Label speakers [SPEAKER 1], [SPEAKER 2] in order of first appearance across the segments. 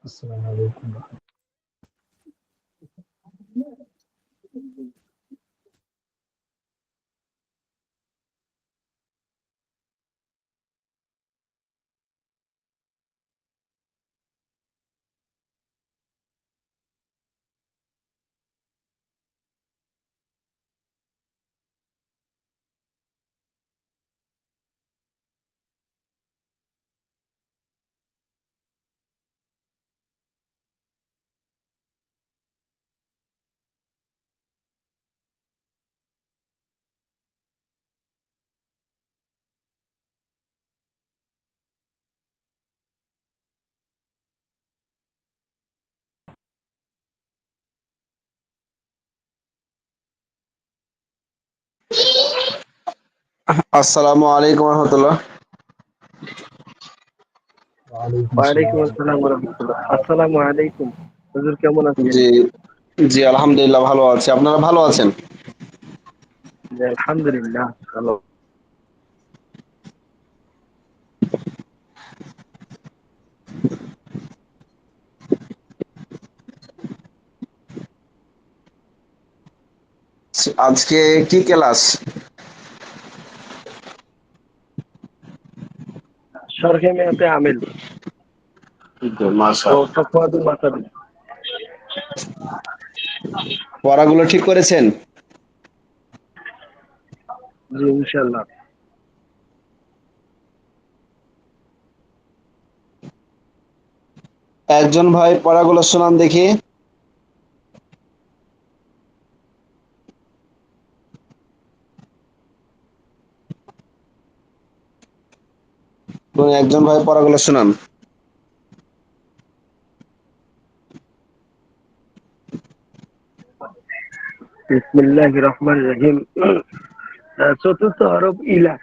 [SPEAKER 1] আসসালামু আলাইকুম।
[SPEAKER 2] আসসালামু আলাইকুম রহমতুল্লাহ।
[SPEAKER 1] ওয়ালাইকুম
[SPEAKER 3] ওয়ালাইকুম
[SPEAKER 1] আসসালাম।
[SPEAKER 3] আসসালাম ওয়া রাহমাতুল্লাহ। আসসালামু আলাইকুম। হুজুর কেমন আছেন?
[SPEAKER 2] জি জি, আলহামদুলিল্লাহ ভালো আছি। আপনারা ভালো আছেন?
[SPEAKER 3] জি, আলহামদুলিল্লাহ ভালো।
[SPEAKER 2] আজকে কি ক্লাস?
[SPEAKER 3] শরহে মেয়াতে আমিল ও
[SPEAKER 2] মাশাআল্লাহ।
[SPEAKER 3] সাফওয়াতুল মাসাবি।
[SPEAKER 2] পড়াগুলো ঠিক করেছেন?
[SPEAKER 3] জি ইনশাআল্লাহ।
[SPEAKER 2] একজন ভাই পড়াগুলো শোনান দেখি। একজন ভাই পড়াগুলো শোনান।
[SPEAKER 3] বিসমিল্লাহির রহমানির রহিম। চতুর্থ হরফ ইলা।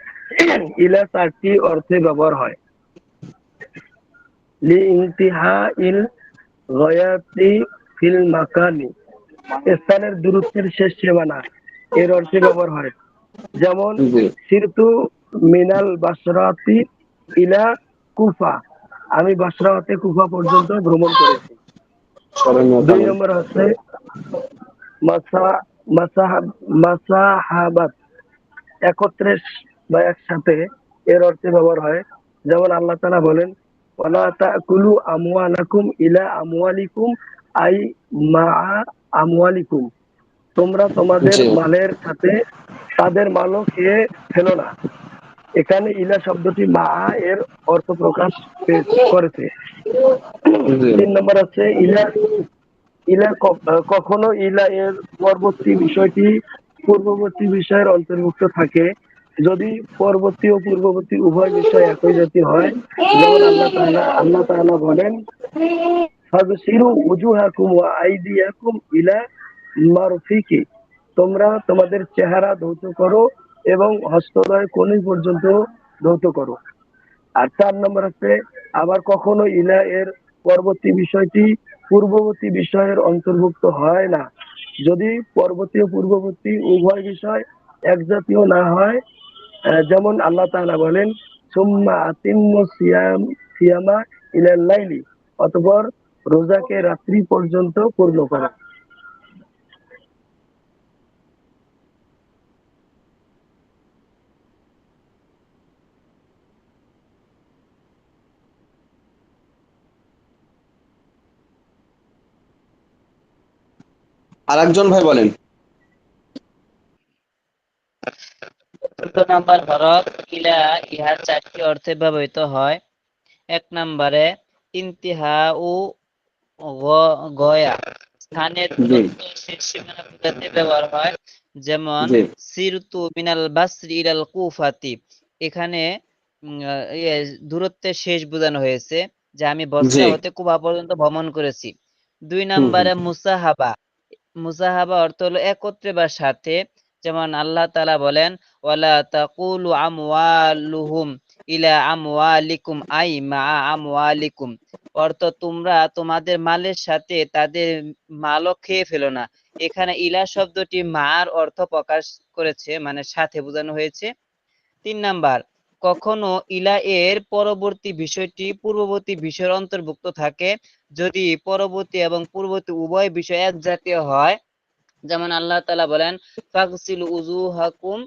[SPEAKER 3] ইলা চারটি অর্থে ব্যবহার হয়। লি ইনতিহাইল গায়াতি ফিল মাকানি, স্থানের দূরত্বের শেষ সীমানা এর অর্থে ব্যবহার হয়। যেমন
[SPEAKER 2] জি,
[SPEAKER 3] সিরতু মিনাল বাসরাতি ইলা কুফা, আমি বাসরা হতে কুফা পর্যন্ত ভ্রমণ করেছি।
[SPEAKER 2] স্মরণীয়
[SPEAKER 3] দুই
[SPEAKER 2] কালাম।
[SPEAKER 3] নম্বর হচ্ছে মাসা মাসাহাবাত, একত্রে বা একসাথে এর অর্থে ব্যবহার হয়। যেমন আল্লাহ তাআলা বলেন, ওয়ালা তাকুলু আমওয়ালাকুম ইলা আমওয়ালিকুম আই মা আমওয়ালিকুম, তোমরা তোমাদের
[SPEAKER 2] জি
[SPEAKER 3] মালের সাথে তাদের মালও খেয়ে ফেলো না। এখানে ইলা শব্দটি মা এর অর্থ প্রকাশ করেছে।
[SPEAKER 2] জি
[SPEAKER 3] 3 নম্বর আছে ইলা। ইলা কখনো ইলা এর পরবর্তী বিষয়টি পূর্ববর্তী বিষয়ের অন্তর্ভুক্ত থাকে, যদি পরবর্তী ও পূর্ববর্তী উভয় বিষয় একই জাতি হয়। যেমন আল্লাহ তাআলা বলেন, ফাবশিরু উজুহাকুম ওয়া আইদিয়াকুম ইলা মারফিকি, তোমরা তোমাদের চেহারা ধৌত করো এবং হস্তদ্বয় কনুই পর্যন্ত ধৌত করো। আর 4 নম্বর হচ্ছে, আবার কখনো ইলা এর পরবর্তী বিষয়টি পূর্ববর্তী বিষয়ের অন্তর্ভুক্ত হয় না, যদি পরবর্তী ও পূর্ববর্তী উভয় বিষয় এক জাতীয় না হয়। যেমন আল্লাহ তাআলা বলেন, সুম্মা আতিম্মু সিয়ামা ইলাল লাইলি, অতঃপর রোজাকে রাত্রি পর্যন্ত পূর্ণ করো।
[SPEAKER 2] আর একজন ভাই বলেন।
[SPEAKER 4] চতুর্থ নাম্বার হরফ ইলা, ইহার চারটি অর্থে ব্যবহৃত হয়। 1 নম্বরে ইন্তিহা ও গয়া, স্থানের
[SPEAKER 2] জি
[SPEAKER 4] দূরত্ব শেষ সীমানা বোঝাতে ব্যবহার হয়। যেমন
[SPEAKER 2] জি
[SPEAKER 4] সিরতু মিনাল বাসরি ইলাল কুফাতি, এখানে দূরত্বের শেষ বোঝানো হয়েছে, যে আমি
[SPEAKER 2] জি
[SPEAKER 4] বসরা হতে কুফা পর্যন্ত ভ্রমণ করেছি। দুই
[SPEAKER 2] হুম হুম
[SPEAKER 4] নম্বরে মুসাহাবা। মুসাহাবা অর্থ হলো একত্রে বা সাথে। যেমন আল্লাহ তাআলা বলেন, ওয়ালা তাকুলু আমওয়ালুহুম ইলা আমওয়ালিকুম আই মা আমওয়ালিকুম, অর্থ তোমরা তোমাদের মালের সাথে তাদের মালও খেয়ে ফেলো না। এখানে ইলা শব্দটি মার অর্থ প্রকাশ করেছে, মানে সাথে বোঝানো হয়েছে। 3 নাম্বার কখনো ইলা এর পরবর্তী বিষয়টি পূর্ববর্তী বিষয়ের অন্তর্ভুক্ত থাকে যদি পরবর্তী এবং পূর্ববর্তী উভয় বিষয় এক জাতীয় হয়। যেমন আল্লাহ তাআলা বলেন ফাগসিলু উজুহাকুম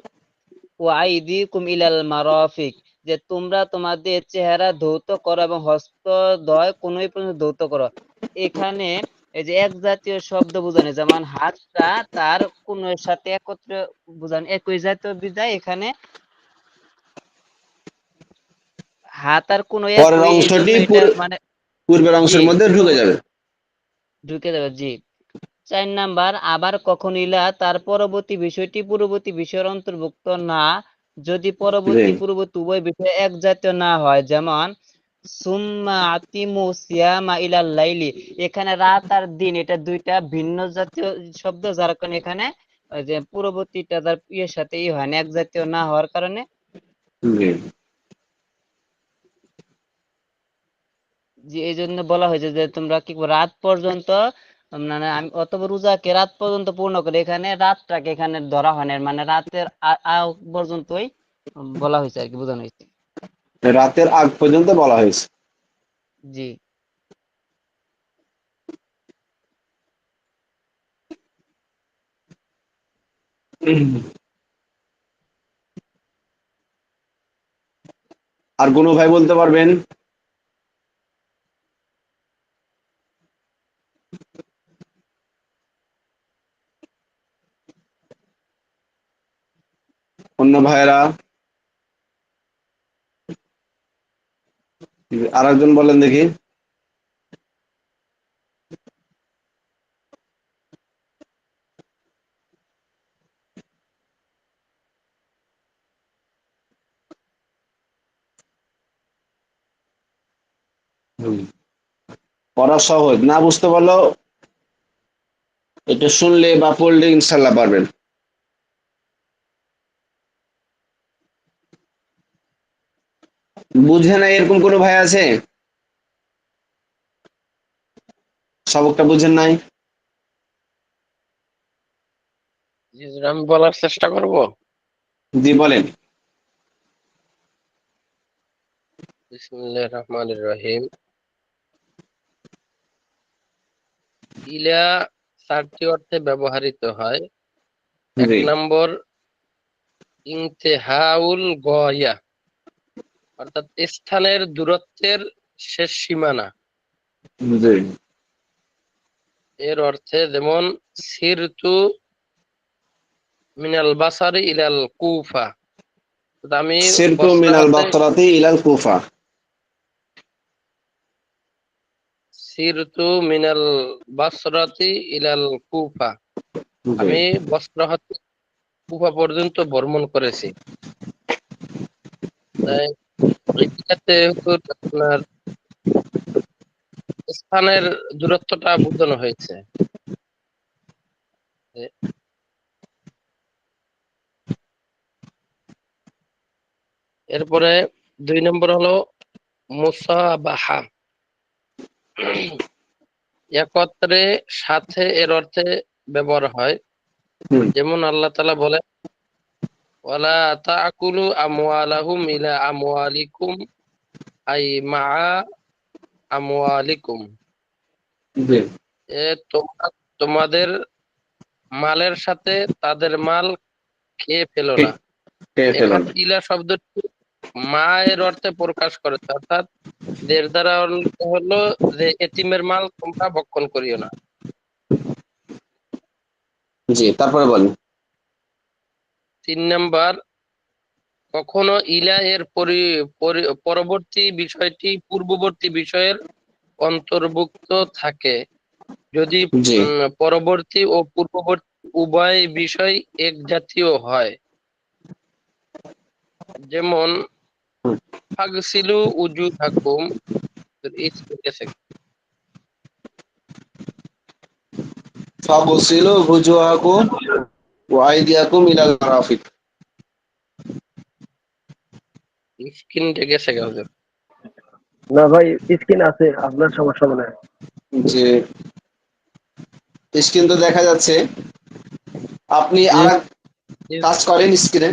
[SPEAKER 4] ওয়া আইদিকুম ইলাল মারাফিক, যে তোমরা তোমাদের চেহারা ধৌত করো এবং হস্তদ্বয় কোনই পর্যন্ত ধৌত করো। এখানে এই যে এক জাতীয় শব্দ বোঝানো, যেমন হাতটা তার কোন এর সাথে একত্রে বোঝানো একই জাতীয় বিধায় এখানে হাত আর কোন
[SPEAKER 2] পরের
[SPEAKER 4] একই, এই জন্য
[SPEAKER 2] অংশটি
[SPEAKER 4] এটা মানে
[SPEAKER 2] পূর্বের
[SPEAKER 4] জি
[SPEAKER 2] অংশের মধ্যে ঢুকে যাবে।
[SPEAKER 4] ঢুকে যাবে। জি ৪ নাম্বার, আবার কখন ইলা তার পরবর্তী বিষয়টি পূর্ববর্তী বিষয়ের অন্তর্ভুক্ত না যদি
[SPEAKER 2] জি
[SPEAKER 4] পরবর্তী পূর্ববর্তী উভয় বিষয় এক জাতীয় না হয়। যেমন সুম্মা আতিমু সিয়ামা ইলাল লাইলি, এখানে রাত আর দিন এটা দুইটা ভিন্ন জাতীয় শব্দ, যার কারণে এখানে ওই যে পূর্ববর্তীটা তার ইয়ের সাথে হয় না, এক জাতীয় না হওয়ার কারণে।
[SPEAKER 2] জি
[SPEAKER 4] যে এই জন্য বলা হয়েছে যে তোমরা কি করো, রাত পর্যন্ত মানে আমি অথবা রোজাকে রাত পর্যন্ত পূর্ণ করে, এখানে রাতটাকে এখানে ধরা হয় না, মানে রাতের আগ পর্যন্তই বলা হয়েছে আর কি, বোঝানো হয়েছে।
[SPEAKER 2] রাতের আগ পর্যন্ত বলা হয়েছে।
[SPEAKER 4] জি
[SPEAKER 2] আর কোনো ভাই বলতে পারবেন? অন্য ভাইয়েরা? আর একজন বলেন দেখি। পড়া সহজ, না বুঝতে পারলেও এটা শুনলে বা পড়লে ইনশাল্লাহ পারবেন। বুঝে না এরকম কোনো ভাই আছে? সবকটা বুঝেন নাই?
[SPEAKER 5] জি হুজুর, আমি বলার চেষ্টা করব।
[SPEAKER 2] জি বলেন।
[SPEAKER 5] বিসমিল্লাহির রহমানির রহিম। ইলা ৪টি অর্থে ব্যবহৃত হয়। এক
[SPEAKER 2] জি
[SPEAKER 5] নম্বর ইনতেহাউল গয়া, অর্থাৎ স্থানের দূরত্বের শেষ সীমানা।
[SPEAKER 2] জি
[SPEAKER 5] এর অর্থে যেমন সিরতু মিনাল বাসারি ইলাল কুফা, আমি
[SPEAKER 2] সিরতু
[SPEAKER 5] বসরা
[SPEAKER 2] মিনাল
[SPEAKER 5] হতে
[SPEAKER 2] বাসরাতি ইলাল কুফা।
[SPEAKER 5] সিরতু মিনাল বাসরাতি ইলাল কুফা,
[SPEAKER 2] জি
[SPEAKER 5] আমি বসরা হতে কুফা পর্যন্ত ভ্রমণ করেছি। তাই এটাতে আপনার স্থানের দূরত্বটা বোঝানো হয়েছে। এরপরে ২ নম্বর হলো মুসাবাহা, একত্রে সাথে এর অর্থে ব্যবহার হয়।
[SPEAKER 2] হুম,
[SPEAKER 5] যেমন আল্লাহ তাআলা বলে ওয়ালা তাকুলু আমওয়ালাহুম ইলা আমওয়ালিকুম আই মাআ আমওয়ালিকুম,
[SPEAKER 2] জি
[SPEAKER 5] তোমরা তোমাদের মালের সাথে তাদের মাল খেয়ে ফেলো না।
[SPEAKER 2] খেয়ে ফেলুন।
[SPEAKER 5] এখানে ইলা শব্দটি মা এর অর্থে প্রকাশ করেছে, অর্থাৎ এর দ্বারা হলো যে এতিমের মাল তোমরা ভক্ষণ করিও না।
[SPEAKER 2] জি তারপরে বলেন।
[SPEAKER 5] ৩ নাম্বার, কখনো ইলা এর পরবর্তী বিষয়টি পূর্ববর্তী বিষয়ের অন্তর্ভুক্ত থাকে যদি
[SPEAKER 2] জি
[SPEAKER 5] পরবর্তী ও পূর্ববর্তী উভয় বিষয় এক জাতীয় হয়। যেমন
[SPEAKER 2] হুম,
[SPEAKER 5] ফাগসিলু উজুহাকুম,
[SPEAKER 2] ফাগসিলু ওজুহাকুম ওয়া আইদিয়াকুম ইলাল মারাফিক।
[SPEAKER 5] স্ক্রিনটা গেছে গা হুজুর।
[SPEAKER 3] না ভাই, স্ক্রিন আছে, আপনার সমস্যা মনে হয়।
[SPEAKER 2] যে স্ক্রিন তো দেখা যাচ্ছে, আপনি
[SPEAKER 5] জি
[SPEAKER 2] আর এক
[SPEAKER 5] জি
[SPEAKER 2] কাজ করেন স্ক্রিনে।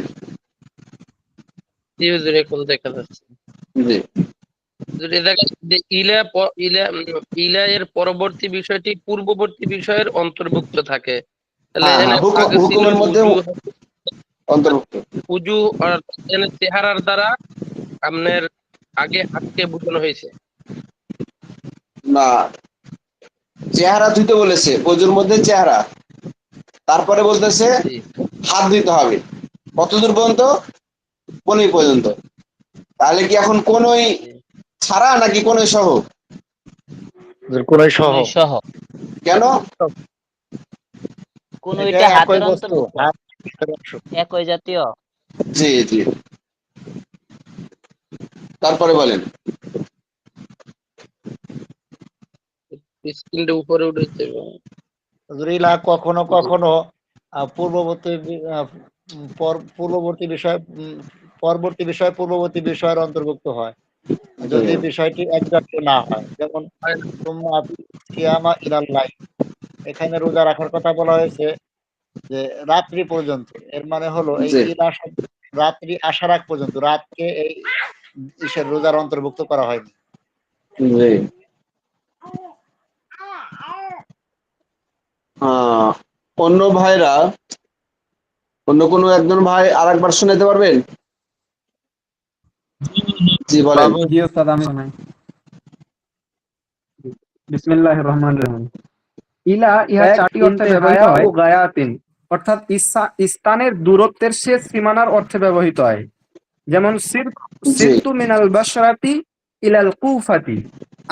[SPEAKER 5] জি হুজুর, এখন দেখা যাচ্ছে।
[SPEAKER 2] জি
[SPEAKER 5] যদি দেখা যাচ্ছে যে ইলা এর পরবর্তী বিষয়টি পূর্ববর্তী বিষয়ের অন্তর্ভুক্ত থাকে, তাহলে
[SPEAKER 2] হ্যাঁ
[SPEAKER 5] এখানে
[SPEAKER 2] হ্যাঁ,
[SPEAKER 5] ফাগসিলু
[SPEAKER 2] হুকুমের মধ্যে
[SPEAKER 5] উজু,
[SPEAKER 2] অন্তর্ভুক্ত।
[SPEAKER 5] উজু এখানে চেহারার দ্বারা আপনার আগে হাতকে বোঝানো হয়েছে।
[SPEAKER 2] না, চেহারা ধুইতে বলেছে, অজুর মধ্যে চেহারা, তারপরে বলতেছে
[SPEAKER 5] জি
[SPEAKER 2] হাত ধুইতে হবে। কতদূর পর্যন্ত? কোনই পর্যন্ত। তাহলে কি এখন কোনই
[SPEAKER 5] জি
[SPEAKER 2] ছাড়া নাকি কোনই সহ?
[SPEAKER 6] কোনই সহ।
[SPEAKER 4] কোনই সহ।
[SPEAKER 2] কেন?
[SPEAKER 6] এটা
[SPEAKER 4] কোনইটা
[SPEAKER 6] একই
[SPEAKER 4] হাতের
[SPEAKER 6] বস্তু,
[SPEAKER 4] অন্তর্ভুক্ত,
[SPEAKER 6] হাত হাতের অংশ।
[SPEAKER 4] একই জাতীয়।
[SPEAKER 2] জি জি, তারপরে বলেন।
[SPEAKER 5] স্ক্রিনটা উপরে উঠেছে।
[SPEAKER 6] ইলা কখনো কখনো পূর্ববর্তী পূর্ববর্তী বিষয় পরবর্তী বিষয় পূর্ববর্তী বিষয়ের অন্তর্ভুক্ত হয় যদি বিষয়টি এক জাতীয় না হয়। যেমন তোমরা সিয়ামা ইলাল্লাহ, এখানে রোজা রাখার কথা বলা হয়েছে যে রাত্রি পর্যন্ত। এর মানে হলো এই
[SPEAKER 2] জি
[SPEAKER 6] ইলা শব্দ রাত্রি আসার আগ পর্যন্ত, রাতকে এই ইসের রোজার অন্তর্ভুক্ত করা হয়নি।
[SPEAKER 2] জি। অন্য ভাইরা, অন্য কোনো একজন ভাই আর একবার শোনাতে পারবেন? জি বলেন।
[SPEAKER 1] জি ওস্তাদ, আমি শোনাই। বিসমিল্লাহির রহমানির রহিম। ইলা ইহা
[SPEAKER 3] এক
[SPEAKER 1] চারটি অর্থে ব্যবহৃত
[SPEAKER 3] ইন্তেহায়া ও
[SPEAKER 1] হয়,
[SPEAKER 3] গায়াতিন,
[SPEAKER 1] অর্থাৎ স্থানের দূরত্বের শেষ সীমানার অর্থে ব্যবহৃত হয়। যেমন
[SPEAKER 2] জি
[SPEAKER 1] সিরতু মিনাল বাসরাতি ইলাল কুফাতি,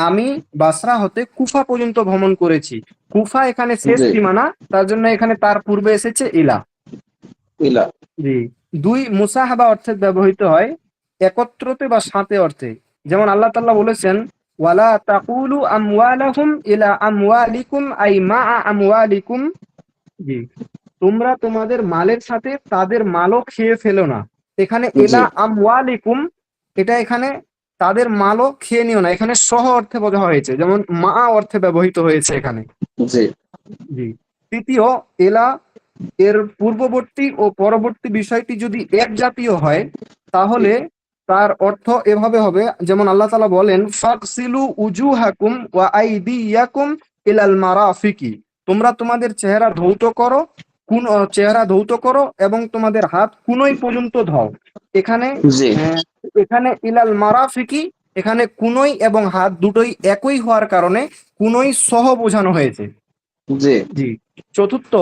[SPEAKER 1] আমি বাসরা হতে কুফা পর্যন্ত ভ্রমণ করেছি। কুফা এখানে শেষ
[SPEAKER 2] জি,
[SPEAKER 1] সীমানা, তার জন্য এখানে তার পূর্বে এসেছে ইলা।
[SPEAKER 2] ইলা।
[SPEAKER 1] জি। দুই, মুসাহাবা অর্থে ব্যবহৃত হয়, একত্রতে বা সাথে অর্থে। যেমন আল্লাহ তাআলা বলেছেন, ওয়ালা তাকুলু আমওয়ালাহুম ইলা আমওয়ালিকুম আই মা আমওয়ালিকুম। জি, তোমরা তোমাদের মালের সাথে তাদের মালও খেয়ে ফেলো না। এখানে
[SPEAKER 2] জি
[SPEAKER 1] এলা আমওয়ালিকুম, এটা এখানে তাদের মালও খেয়ে নিও না, এখানে সহ অর্থে বোঝা হয়েছে, যেমন মা অর্থে ব্যবহৃত হয়েছে এখানে।
[SPEAKER 2] জি
[SPEAKER 1] জি। তৃতীয়, এলা এর পূর্ববর্তী ও পরবর্তী বিষয়টি যদি এক জাতীয় হয়, তাহলে তার অর্থ এভাবে হবে, যেমন আল্লাহ তাআলা বলেন, ফাকসিলু উজুহাকুম ওয়া আইদিয়াকুম ইলাল মারাফিকি, তোমরা তোমাদের চেহারা ধৌত করো এবং তোমাদের হাত কুনোই পর্যন্ত ধোও। এখানে
[SPEAKER 2] জি
[SPEAKER 1] এখানে ইলাল মারাফিকি, এখানে কুনোই এবং হাত দুটোই একই হওয়ার কারণে কুনোই সহ বোঝানো হয়েছে।
[SPEAKER 2] জি
[SPEAKER 1] জি। চতুর্থ,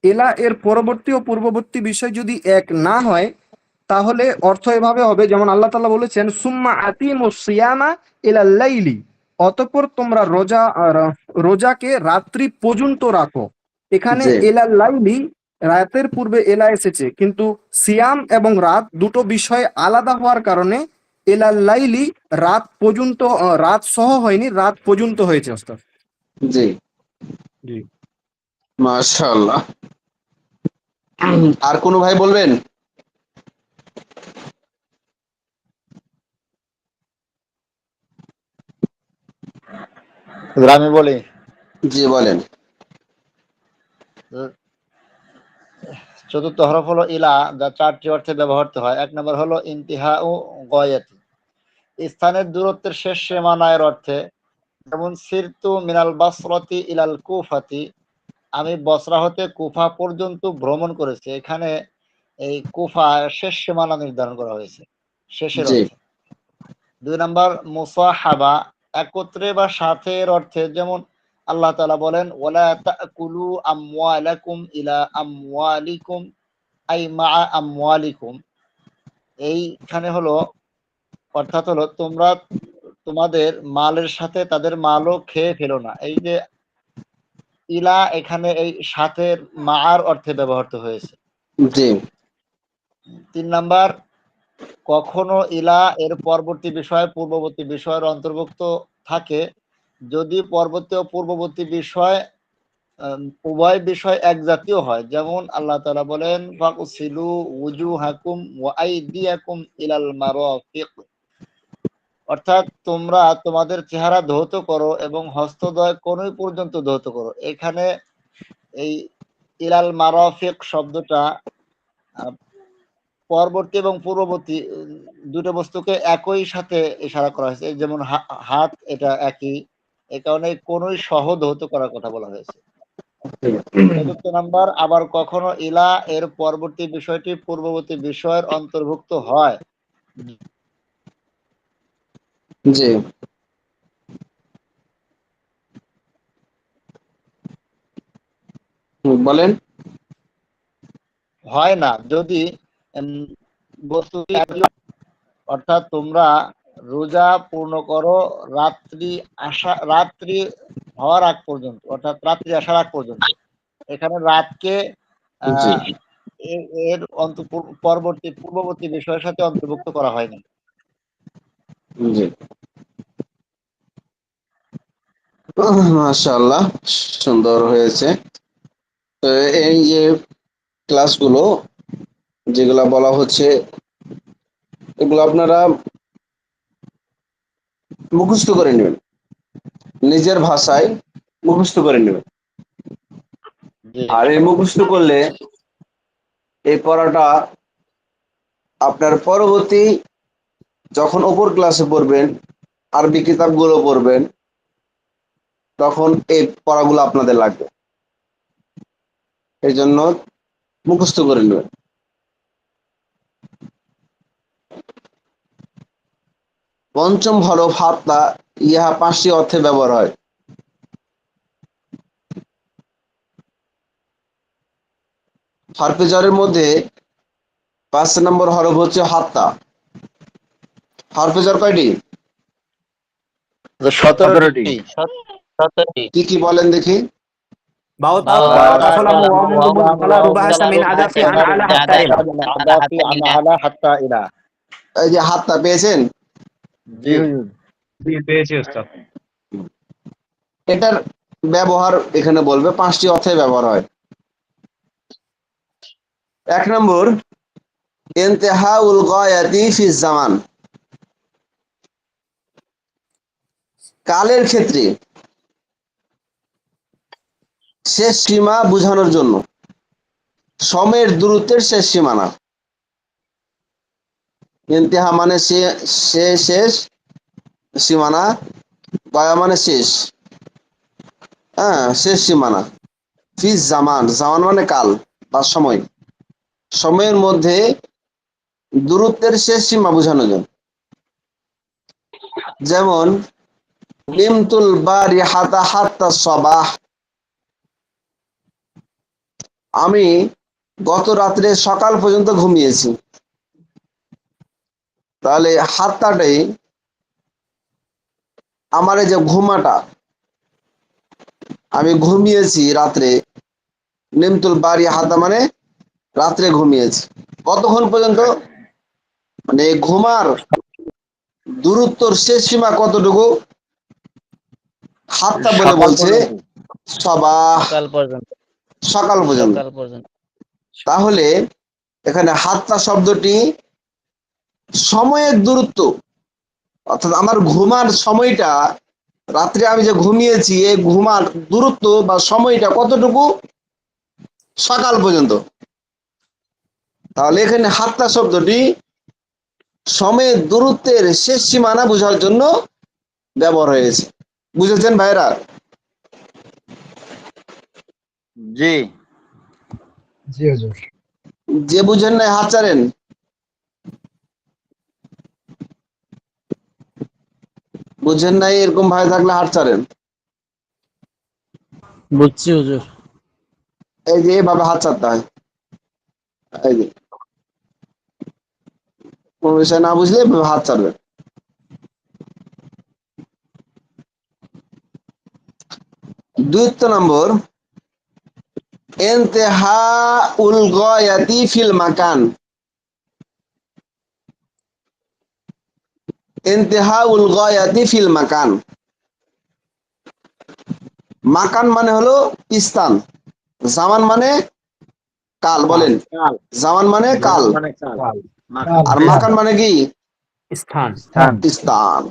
[SPEAKER 1] এলা এর পরবর্তী ও পূর্ববর্তী বিষয় যদি এক না হয়, তাহলে অর্থ এভাবে হবে, যেমন আল্লাহ তাআলা বলেছেন, সুম্মা আতিমুস সিয়ামা ইলাল লাইলি, অতঃপর তোমরা রোজাকে রাত্রি পর্যন্ত রাখো। এখানে
[SPEAKER 2] জি
[SPEAKER 1] ইলাল লাইলি, রাতের পূর্বে এলা এসেছে, কিন্তু সিয়াম এবং রাত দুটো বিষয় আলাদা হওয়ার কারণে ইলাল লাইলি রাত পর্যন্ত, রাত সহ হয়নি, রাত পর্যন্ত হয়েছে ওস্তাদ।
[SPEAKER 2] জি,
[SPEAKER 1] জি।
[SPEAKER 2] মাশাআল্লাহ। আর কোনো ভাই বলবেন?
[SPEAKER 6] আমি বলি,
[SPEAKER 2] জি বলেন।
[SPEAKER 6] চতুর্থ হরফ হলো ইলা, যা চারটি অর্থে ব্যবহৃত হয়। এক নম্বর হলো ইন্তিহা ও গয়াতি, স্থানের দূরত্বের শেষ সীমানার অর্থে। যেমন সিরতু মিনাল বাসরতি ইলাল কুফাতি, আমি বসরা হতে কুফা পর্যন্ত ভ্রমণ করেছি। এখানে এই কুফা শেষ সীমানা নির্ধারণ করা হয়েছে, শেষের
[SPEAKER 2] জি
[SPEAKER 6] অর্থে। দুই নম্বর মুসাহাবা, একত্রে বা সাথে এর অর্থে। যেমন আল্লাহ তাআলা বলেন, ওয়ালা তাকুলু আমওয়ালাকুম ইলা আমওয়ালিকুম আই মা আমওয়ালিকুম। এইখানে হলো অর্থাৎ হলো তোমরা তোমাদের মালের সাথে তাদের মালও খেয়ে ফেলো না। এই যে ইলা, এখানে এই সাথের মার অর্থে ব্যবহৃত হয়েছে।
[SPEAKER 2] জি
[SPEAKER 6] তিন নাম্বার, কখনো ইলা এর পরবর্তী বিষয় পূর্ববর্তী বিষয়ের অন্তর্ভুক্ত থাকে যদি পরবর্তী ও পূর্ববর্তী বিষয় উভয় বিষয় এক জাতীয় হয়। যেমন আল্লাহ তাআলা বলেন, ফাকসিলু উজুহাকুম ওয়া আইদিয়াকুম ইলাল মারাফিক, অর্থাৎ তোমরা তোমাদের চেহারা ধৌত করো এবং হস্তদ্বয় কোনই পর্যন্ত ধৌত করো। এখানে এই ইলাল মারাফিক শব্দটা পরবর্তী এবং পূর্ববর্তী দুটো বস্তুকে একই সাথে ইশারা করা হয়েছে, যেমন হাত, এটা একই, এ কারণে কোনোই সহ ধৌত করার কথা বলা হয়েছে। চতুর্থ নাম্বার, আবার কখনো ইলা এর পরবর্তী বিষয়টি পূর্ববর্তী বিষয়ের অন্তর্ভুক্ত হয়।
[SPEAKER 2] জি, বলেন।
[SPEAKER 6] হয় না যদি বস্তুটি অর্থাৎ তোমরা রোজা পূর্ণ করো রাত্রি হওয়ার আগ পর্যন্ত, অর্থাৎ রাত্রি আসার আগ পর্যন্ত। এখানে রাতকে
[SPEAKER 2] জি,
[SPEAKER 6] আহ এর পূর্ববর্তী বিষয়ের সাথে অন্তর্ভুক্ত করা হয়নি।
[SPEAKER 2] জি, মাশাআল্লাহ, সুন্দর হয়েছে। তো এই যে ক্লাসগুলো যেগুলা বলা হচ্ছে, এগুলো আপনারা মুখস্থ করে নেবেন, নিজের ভাষায় মুখস্থ করে নেবেন।
[SPEAKER 6] জি
[SPEAKER 2] আর এই মুখস্থ করলে এই পড়াটা আপনার পরবর্তী যখন অপর ক্লাসে পড়বেন, আরবি কিতাবগুলো পড়বেন, তখন এই পড়াগুলো আপনাদের লাগবে। এই জন্য মুখস্থ করে নেবেন। পঞ্চম হরফ হাত্তা, ইহা 5টি অর্থে ব্যবহার হয়। হরফে জরের মধ্যে 5 নম্বর হরফ হচ্ছে হাত্তা। হরফে জর কয়টি?
[SPEAKER 6] 17টি।
[SPEAKER 4] 17টি।
[SPEAKER 2] কি কি বলেন দেখি?
[SPEAKER 1] বাও তাও
[SPEAKER 4] বাও
[SPEAKER 1] তা
[SPEAKER 4] তা
[SPEAKER 1] কাফলা
[SPEAKER 4] কালাম
[SPEAKER 1] মুআমিন
[SPEAKER 4] ওয়াও
[SPEAKER 1] দুমুল
[SPEAKER 4] মুদ
[SPEAKER 1] কালা
[SPEAKER 4] ওয়াও
[SPEAKER 1] রুবা হাসা
[SPEAKER 4] মুদ
[SPEAKER 1] মিন আদাফি আন আলা হাত্তা ইলা।
[SPEAKER 6] আদাফি আনা আলা হাত্তা ইলা।
[SPEAKER 2] এই যে হাত্তা পেয়েছেন,
[SPEAKER 6] জি
[SPEAKER 1] পেয়েছি ওস্তাদ।
[SPEAKER 2] এটার ব্যবহার এখানে বলবে 5টি অর্থে ব্যবহার হয়। 1 নম্বর, ইনতিহাউল গায়াতি ফি জামান, কালের ক্ষেত্রে শেষ সীমা বোঝানোর জন্য। সময়ের দূরত্বের শেষ সীমানা। ইনতিহা মানে শেষ সীমানা, গায়া মানে শেষ, হ্যাঁ, শেষ সীমানা। ফি জামান, জামান মানে কাল বা সময়, সময়ের মধ্যে দূরত্বের শেষ সীমা বোঝানোর জন্য। যেমন নিমতুল বারিহাতা হাত্তা সবাহ, আমি গত রাত্রে সকাল পর্যন্ত ঘুমিয়েছি। তাহলে হাত্তাটাই আমার এই যে ঘুমাটা, আমি ঘুমিয়েছি রাত্রে, নিমতুল বাড়ি হাতা মানে রাত্রে ঘুমিয়েছি। কতক্ষণ পর্যন্ত? মানে ঘুমার দূরত্বর শেষ সীমা কতটুকু? হাতটা বলে
[SPEAKER 6] সকাল
[SPEAKER 2] বলছে
[SPEAKER 6] পর্যন্ত।
[SPEAKER 2] সবাহ,
[SPEAKER 4] সকাল পর্যন্ত।
[SPEAKER 2] সকাল পর্যন্ত।
[SPEAKER 4] সকাল পর্যন্ত।
[SPEAKER 2] তাহলে এখানে হাতটা শব্দটি সময়ের দূরত্ব, অর্থাৎ আমার ঘুমার সময়টা, রাত্রে আমি যে ঘুমিয়েছি এই ঘুমার দূরত্ব বা সময়টা কতটুকু? সকাল পর্যন্ত। তাহলে এখানে হাত্তা শব্দটি সময়ের দূরত্বের শেষ সীমানা বোঝার জন্য ব্যবহার হয়েছে। বুঝেছেন ভাইরা?
[SPEAKER 6] জি
[SPEAKER 1] জি হুজুর।
[SPEAKER 2] যে বুঝেন নাই হাত ছাড়েন। বুঝেন নাই এরকম ভাই থাকলে হাত ছাড়েন।
[SPEAKER 7] বুঝছি হুজুর।
[SPEAKER 2] এই যে এভাবে হাত ছাড়তে হয়। এই যে কোন বিষয় না বুঝলে এভাবে হাত ছাড়বেন। 2 নম্বর, ইনতিহাউল গায়াতি ফিল মাকান। ইনতিহাউল গায়াতি ফিল মাকান, মাকান মানে হলো স্থান, জামান মানে কাল। বলেন,
[SPEAKER 6] কাল।
[SPEAKER 2] জামান মানে কাল,
[SPEAKER 6] জামান মানে কাল,
[SPEAKER 1] কাল।
[SPEAKER 6] মাকান
[SPEAKER 2] আর
[SPEAKER 6] মানে
[SPEAKER 2] মাকান মানে কি?
[SPEAKER 1] স্থান।
[SPEAKER 6] স্থান।
[SPEAKER 2] স্থান।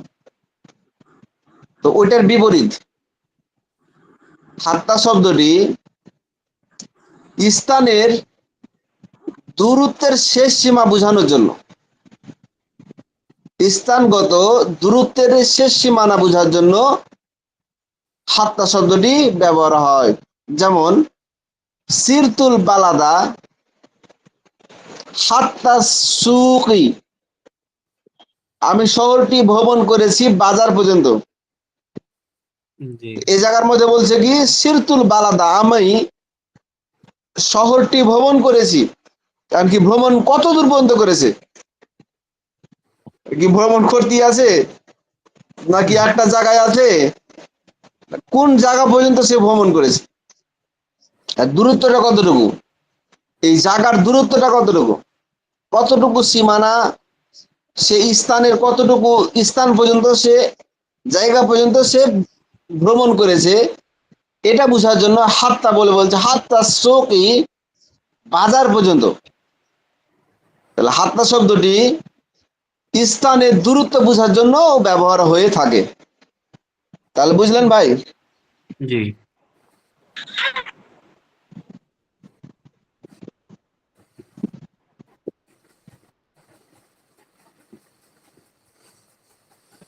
[SPEAKER 2] তো ওইটার বিপরীত, হাত্তা শব্দটি স্থানের দূরত্বের শেষ সীমা বোঝানোর জন্য, স্থানগত দূরত্বের শেষ সীমানা বোঝার জন্য হাত্তা শব্দটি ব্যবহার হয়। যেমন সিরতুল বালাদা হাত্তা সুকি, আমি শহরটি ভ্রমণ করেছি বাজার পর্যন্ত।
[SPEAKER 1] জি
[SPEAKER 2] এই জায়গার মধ্যে বলছে কি সিরতুল বালাদা, আমি শহরটি ভ্রমণ করেছি। কারণ কি ভ্রমণ কত দূর পর্যন্ত করেছে? কি ভ্রমণ করতে আছে নাকি একটা জায়গায় আছে? কোন জায়গা পর্যন্ত সে ভ্রমণ করেছে, আর দূরত্বটা কতটুকু, এই জায়গার দূরত্বটা কতটুকু, কতটুকু সীমানা, সে স্থানের কতটুকু স্থান পর্যন্ত সে জায়গা পর্যন্ত সে ভ্রমণ করেছে, এটা বোঝার জন্য হাত্তা বলে বলছে হাত্তা সুকি, বাজার পর্যন্ত। তাহলে হাত্তা শব্দটি স্থানের দূরত্ব বোঝার জন্য ব্যবহার হয়ে থাকে। তাহলে বুঝলেন ভাই?
[SPEAKER 1] জি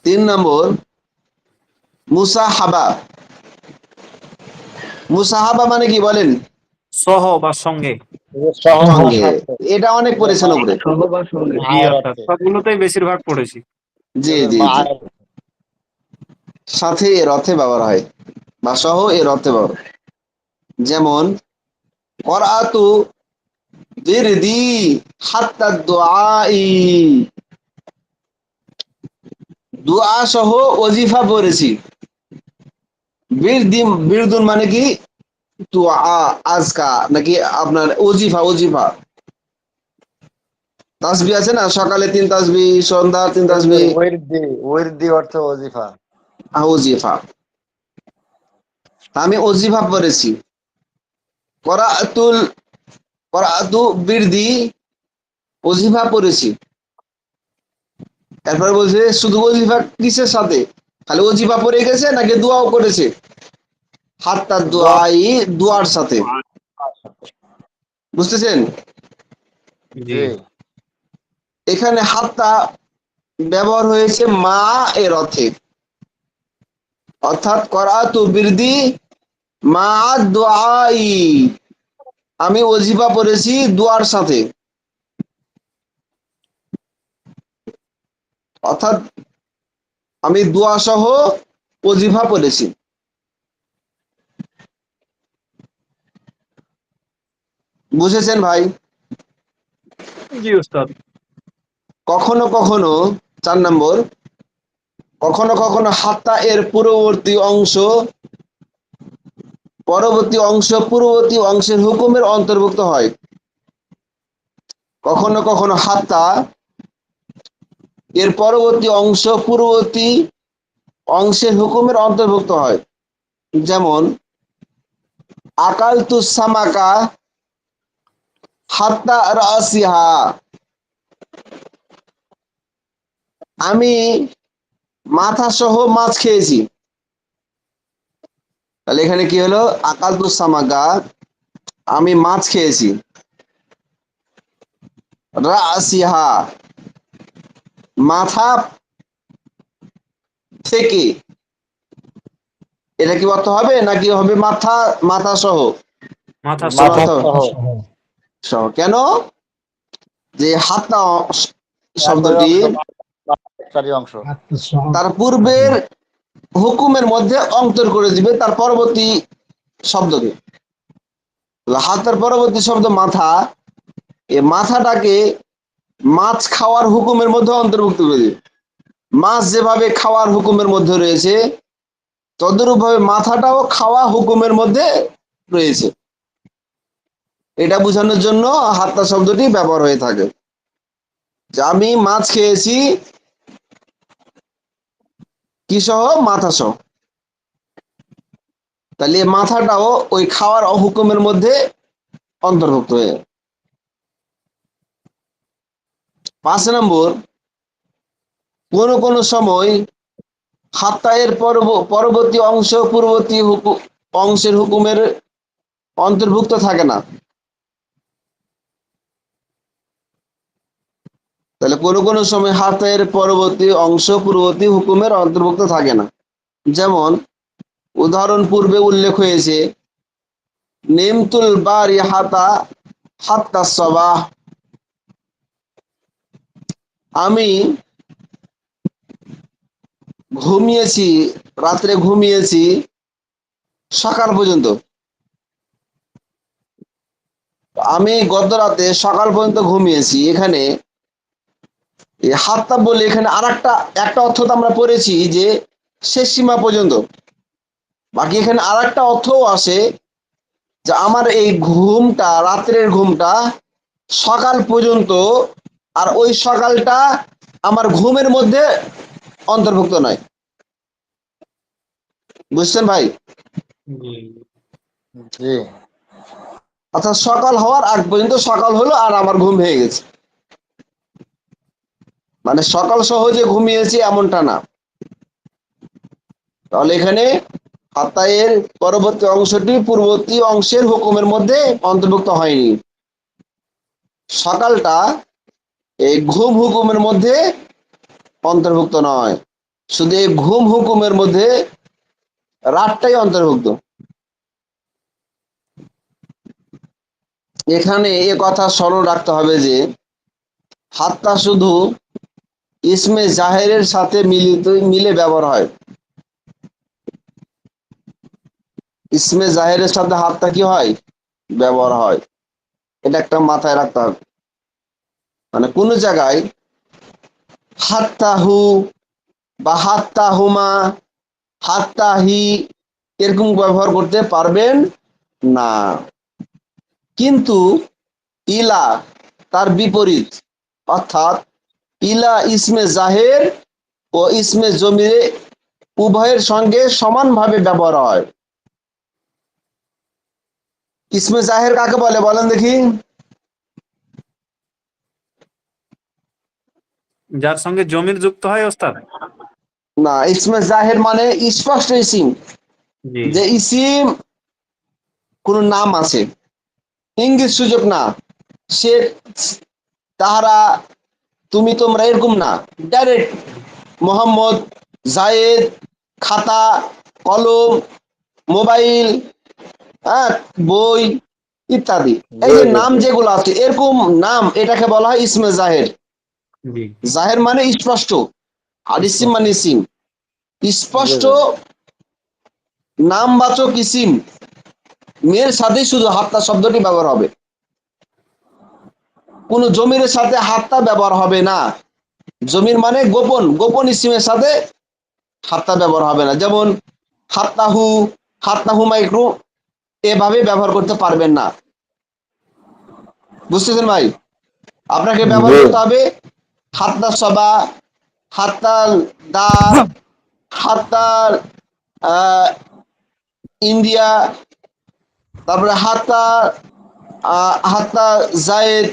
[SPEAKER 2] 3 নম্বর মুসাহাবা। মুসাহাবা মানে কি বলেন?
[SPEAKER 1] সহ বা সঙ্গে।
[SPEAKER 2] সঙ্গে। এটা অনেক পড়েছেন উপরে।
[SPEAKER 3] সহবাস হলে
[SPEAKER 1] জি অর্থাৎ সবগুলোতেই বেশিরভাগ পড়েছি।
[SPEAKER 2] জি জি জি, সাথে এর অর্থে ব্যবহার হয় বা সহ এর অর্থে ব্যবহার হয়। যেমন করাতু বিরদি হাত্তা দুআই, দুআ সহ ওজিফা পড়েছি। বিরদি, বিরদুন মানে কি দুআ, আজকা নাকি আপনার ওজিফা, ওজিফা তাসবি আছে না, সকালে 3 তাসবি, সন্ধ্যা 3 তাসবি,
[SPEAKER 6] ওয়ার্দি অর্থ ওজিফা।
[SPEAKER 2] ওজিফা। আমি ওজিফা পড়েছি। করাতুল, করাতু বিরদি, ওজিফা পড়েছি। এরপর বলছে শুধু ওজিফা কিসের সাথে, খালি ওজিফা পড়ে গেছে নাকি দোয়াও করেছে? হাত্তা দোয়াই, দোয়ার সাথে। বুঝতেছেন?
[SPEAKER 1] জি
[SPEAKER 6] জি
[SPEAKER 2] এখানে হাত্তা ব্যবহার হয়েছে মা এর অর্থে, অর্থাৎ করাতু বিরদি মা দোয়াই, আমি ওজিফা পড়েছি দোয়ার সাথে। অর্থাৎ আমি দোয়া সহ ওজিফা পড়েছি। বুঝেছেন ভাই?
[SPEAKER 1] জি উস্তাদ।
[SPEAKER 2] কখনো কখনো 4 নম্বর, কখনো কখনো হাত্তা এর পরবর্তী অংশ পূর্ববর্তী অংশের হুকুমের অন্তর্ভুক্ত হয়। কখনো কখনো হাত্তা এর পরবর্তী অংশ পূর্ববর্তী অংশের হুকুমের অন্তর্ভুক্ত হয়। যেমন আকালতু সামাকা হাত্তা রাসিহা, আমি মাথা সহ মাছ খেয়েছি। তাহলে এখানে কি হলো, আকালতু সামাকা, আমি মাছ খেয়েছি, রাসিহা, মাথা থেকে। এটা কি অর্থ হবে নাকি হবে মাথা, মাথা সহ?
[SPEAKER 1] মাথা
[SPEAKER 2] কোন
[SPEAKER 1] সহ।
[SPEAKER 2] অর্থ সহ? কেন? যে হাত্তা শব্দটি
[SPEAKER 6] অংশ।
[SPEAKER 2] তার পূর্বের হুকুমের মধ্যে অন্তর করে দিবে তার পরবর্তী শব্দকে। হাতের পরবর্তী শব্দ মাথা, এই মাথাটাকে মাছ খাওয়ার হুকুমের মধ্যে অন্তর্ভুক্ত করে দিবে। মাছ যেভাবে খাওয়ার হুকুমের মধ্যে রয়েছে, তদ্রূপ ভাবে মাথাটাও খাওয়া হুকুমের মধ্যে রয়েছে। এটা বোঝানোর জন্য হাত্তা শব্দটি ব্যবহার হয়ে থাকে, যে আমি মাছ খেয়েছি কি সহ, মাথা সহ। তাহলে মাথাটাও ওই খাওয়ার হুকুমের মধ্যে অন্তর্ভুক্ত হয়ে। 5 নম্বর, কোন কোন সময় হাত্তা এর পরবর্তী অংশ পূর্ববর্তী অংশের হুকুমের অন্তর্ভুক্ত থাকে না। তাহলে কোনো কোনো সময় হাতের পরবর্তী অংশ পূর্ববর্তী হুকুমের অন্তর্ভুক্ত থাকে না। যেমন উদাহরণ পূর্বে উল্লেখ হয়েছে, নিমতুল বারি হাতা হাত্তা সবাহ, আমি ঘুমিয়েছি, রাত্রে ঘুমিয়েছি সকাল পর্যন্ত। আমি গত রাতে সকাল পর্যন্ত ঘুমিয়েছি। এখানে এই হাত্তা বলে এখানে আর একটা অর্থ তো আমরা পড়েছি যে শেষ সীমা পর্যন্ত। বাকি এখানে আর একটা অর্থও আসে যে আমার এই ঘুমটা, রাত্রের ঘুমটা সকাল পর্যন্ত, আর ওই সকালটা আমার ঘুমের মধ্যে অন্তর্ভুক্ত নয়। বুঝছেন ভাই?
[SPEAKER 6] জি।
[SPEAKER 2] অর্থাৎ সকাল হওয়ার আগ পর্যন্ত সকাল হলো আর আমার ঘুম ভেঙে গেছে, মানে সকাল সহজে ঘুমিয়েছি এমনটা না। তাহলে এখানে হাত্তায়ের পরবর্তী অংশটি পূর্ববর্তী অংশের হুকুমের মধ্যে অন্তর্ভুক্ত হয়নি। সকালটা এই ঘুম হুকুমের মধ্যে অন্তর্ভুক্ত নয়, শুধু এই ঘুম হুকুমের মধ্যে রাতটাই অন্তর্ভুক্ত। এখানে এ কথা স্মরণ রাখতে হবে যে হাত্তা শুধু ইসমে জাহেরের সাথে মিলে ব্যবহার হয়। ইসমে জাহেরের সাথে হাত্তা কি হয়? ব্যবহার হয়। এটা একটা মাথায় রাখতে হবে। মানে কোন জায়গায় হাত্তাহু বা হাত্তাহুমা, হাত্তাহি এরকম ব্যবহার করতে পারবেন না। কিন্তু ইলা তার বিপরীত, অর্থাৎ ইলা ইসমে জাহের ও ইসমে জমিরে উভয়ের সঙ্গে সমানভাবে ব্যবহার হয়। ইসমে জাহের কাকে বলে বলেন দেখি?
[SPEAKER 7] যার সঙ্গে জমির যুক্ত হয় ওস্তাদ।
[SPEAKER 2] না, ইসমে জাহের মানে স্পষ্ট ইসিম,
[SPEAKER 7] জি
[SPEAKER 2] যে ইসিম কোন নাম আছে, ইঙ্গিত সুযোগ না। সে তাহারা তুমি তোমরা এরকম না, ডাইরেক্ট মোহাম্মদ, জায়েদ, খাতা, কলম, মোবাইল, হ্যাঁ, বই ইত্যাদি, এই যে নাম যেগুলো আছে এরকম নাম, এটাকে বলা হয় ইসমে জাহের।
[SPEAKER 7] জি
[SPEAKER 2] জাহের মানে স্পষ্ট, আর ইসিম মানে ইসিম। স্পষ্ট নামবাচক ইসিম মেয়ের সাথে শুধু হাত্তা শব্দটি ব্যবহার হবে, কোন জমিরের সাথে হাত্তা ব্যবহার হবে না। জমির মানে গোপন, গোপন ইসিমের সাথে হাত্তা ব্যবহার হবে না। যেমন হাত্তাহু, হাত্তাহু মাইক্রো এভাবে ব্যবহার করতে পারবেন না। বুঝতেছেন ভাই? আপনাকে ব্যবহার করতে হবে হাত্তা সবা, হাত্তাল দার, হাত্তাল ইন্ডিয়া, তারপরে হাত্তা হাত্তা জায়েদ,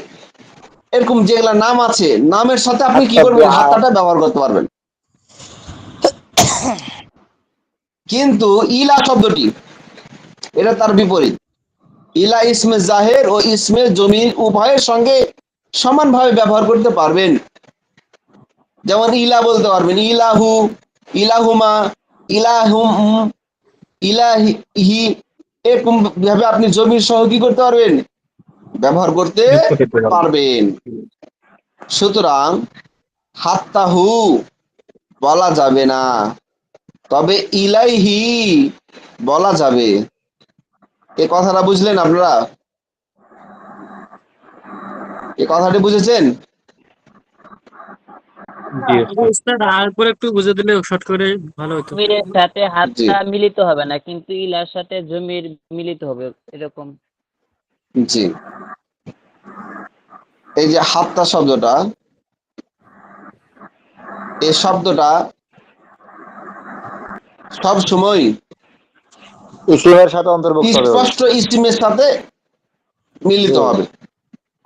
[SPEAKER 2] এরকম যেগুলা নাম আছে নামের সাথে আপনি কি করবেন? হাত্তাটা ব্যবহার করতে পারবেন। কিন্তু ইলা শব্দটি এটা তার বিপরীত। ইলা ইসমে জাহের ও ইসমে জমির উভয়ের সঙ্গে সমানভাবে ব্যবহার করতে পারবেন। যেমন ইলা বলতে পারবেন, ইলাহু, ইলাহুমা, ইলাহুম, ইলাহি, এরকম ভাবে আপনি জমির সহ কি করতে পারবেন? ব্যবহার করতে
[SPEAKER 7] যুক্ত করতে হবে।
[SPEAKER 2] পারবেন। সুতরাং হাত্তাহু বলা যাবে না, তবে ইলাইহি বলা যাবে। এই কথাটা বুঝলেন আপনারা? এই কথাটি বুঝেছেন?
[SPEAKER 7] জি ওস্তাদ, আর পরে একটু বুঝে দিলে শর্ট করে ভালো হতো।
[SPEAKER 4] জমিরের সাথে
[SPEAKER 2] জি
[SPEAKER 4] হাতটা মিলিত হবে না, কিন্তু ইলার সাথে জমির মিলিত হবে, এরকম।
[SPEAKER 2] জি। এই যে হাত্তা শব্দটা, এই শব্দটা সব সময়
[SPEAKER 6] ইসিমের সাথে অন্তর্ভুক্ত হবে।
[SPEAKER 2] স্পষ্ট ইস্টিমের সাথে মিলিত
[SPEAKER 6] জি।
[SPEAKER 2] হবে।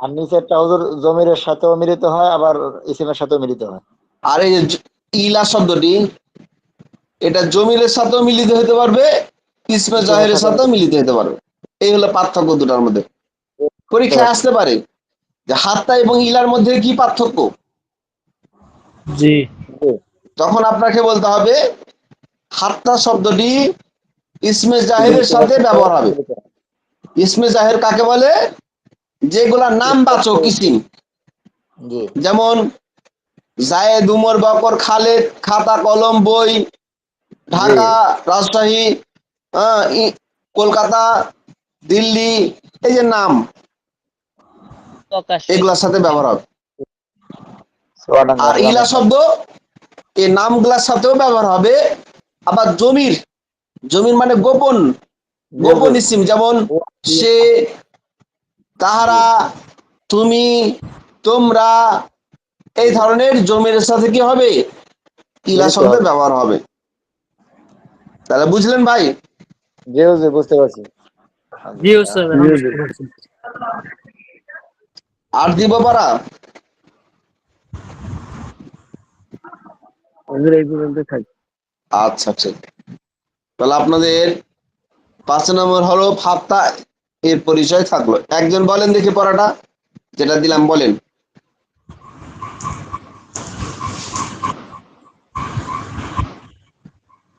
[SPEAKER 6] আর নিচেরটা হুজুর জমিরের সাথেও মিলিত হয়, আবার ইসিমের সাথেও মিলিত হয়।
[SPEAKER 2] আর এই যে ইলা শব্দটি, এটা জমিরের সাথেও মিলিত হতে পারবে, ইসমে
[SPEAKER 6] ইসিমের
[SPEAKER 2] জাহেরের
[SPEAKER 6] সাথে
[SPEAKER 2] সাথেও মিলিত হতে পারবে। এই হলো পার্থক্য দুটার মধ্যে। পরীক্ষায় আসতে পারে যে হাত্তা এবং ইলার মধ্যে কি পার্থক্য।
[SPEAKER 7] জি।
[SPEAKER 2] তখন আপনাকে বলতে হবে হাত্তা শব্দটি ইসমে জাহিরের সাথে ব্যবহার হবে। ইসমে জাহির কাকে বলে? যেগুলা নামবাচক ইসিম,
[SPEAKER 6] জি
[SPEAKER 2] যেমন জায়েদ, উমর, বকর, খালেদ, খাতা, কলম, বই,
[SPEAKER 6] জি
[SPEAKER 2] ঢাকা, রাজশাহী, কলকাতা, দিল্লি, এই যে নাম,
[SPEAKER 4] প্রকাশ্যে
[SPEAKER 2] এগুলার সাথে ব্যবহার হবে।
[SPEAKER 6] চুয়াডাঙ্গা
[SPEAKER 2] আর ইলা শব্দ এই নামগুলার সাথেও ব্যবহার হবে। আবার জমির, জমির মানে গোপন,
[SPEAKER 6] জি
[SPEAKER 2] গোপন
[SPEAKER 6] হুজুর।
[SPEAKER 2] ইসিম, যেমন সে, তাহারা, তুমি, তোমরা, এই ধরনের জমির সাথে কি হবে? ইলা
[SPEAKER 6] মিলিত
[SPEAKER 2] শব্দের
[SPEAKER 6] হবে।
[SPEAKER 2] ব্যবহার হবে। তাহলে বুঝলেন ভাই?
[SPEAKER 6] জি হুজুর, বুঝতে পারছি।
[SPEAKER 7] জি উস্তাদ,
[SPEAKER 3] জি
[SPEAKER 7] এখন
[SPEAKER 3] হুজুর।
[SPEAKER 7] বুঝতে পারছি।
[SPEAKER 2] আর দিব পারা?
[SPEAKER 3] হুজুর এই পর্যন্ত থাক।
[SPEAKER 2] আচ্ছা ঠিক। তাহলে আপনাদের 5 নম্বর হলো হাত্তা, এর পরিচয় থাকলো। একজন বলেন দেখি পড়াটা, যেটা দিলাম বলেন।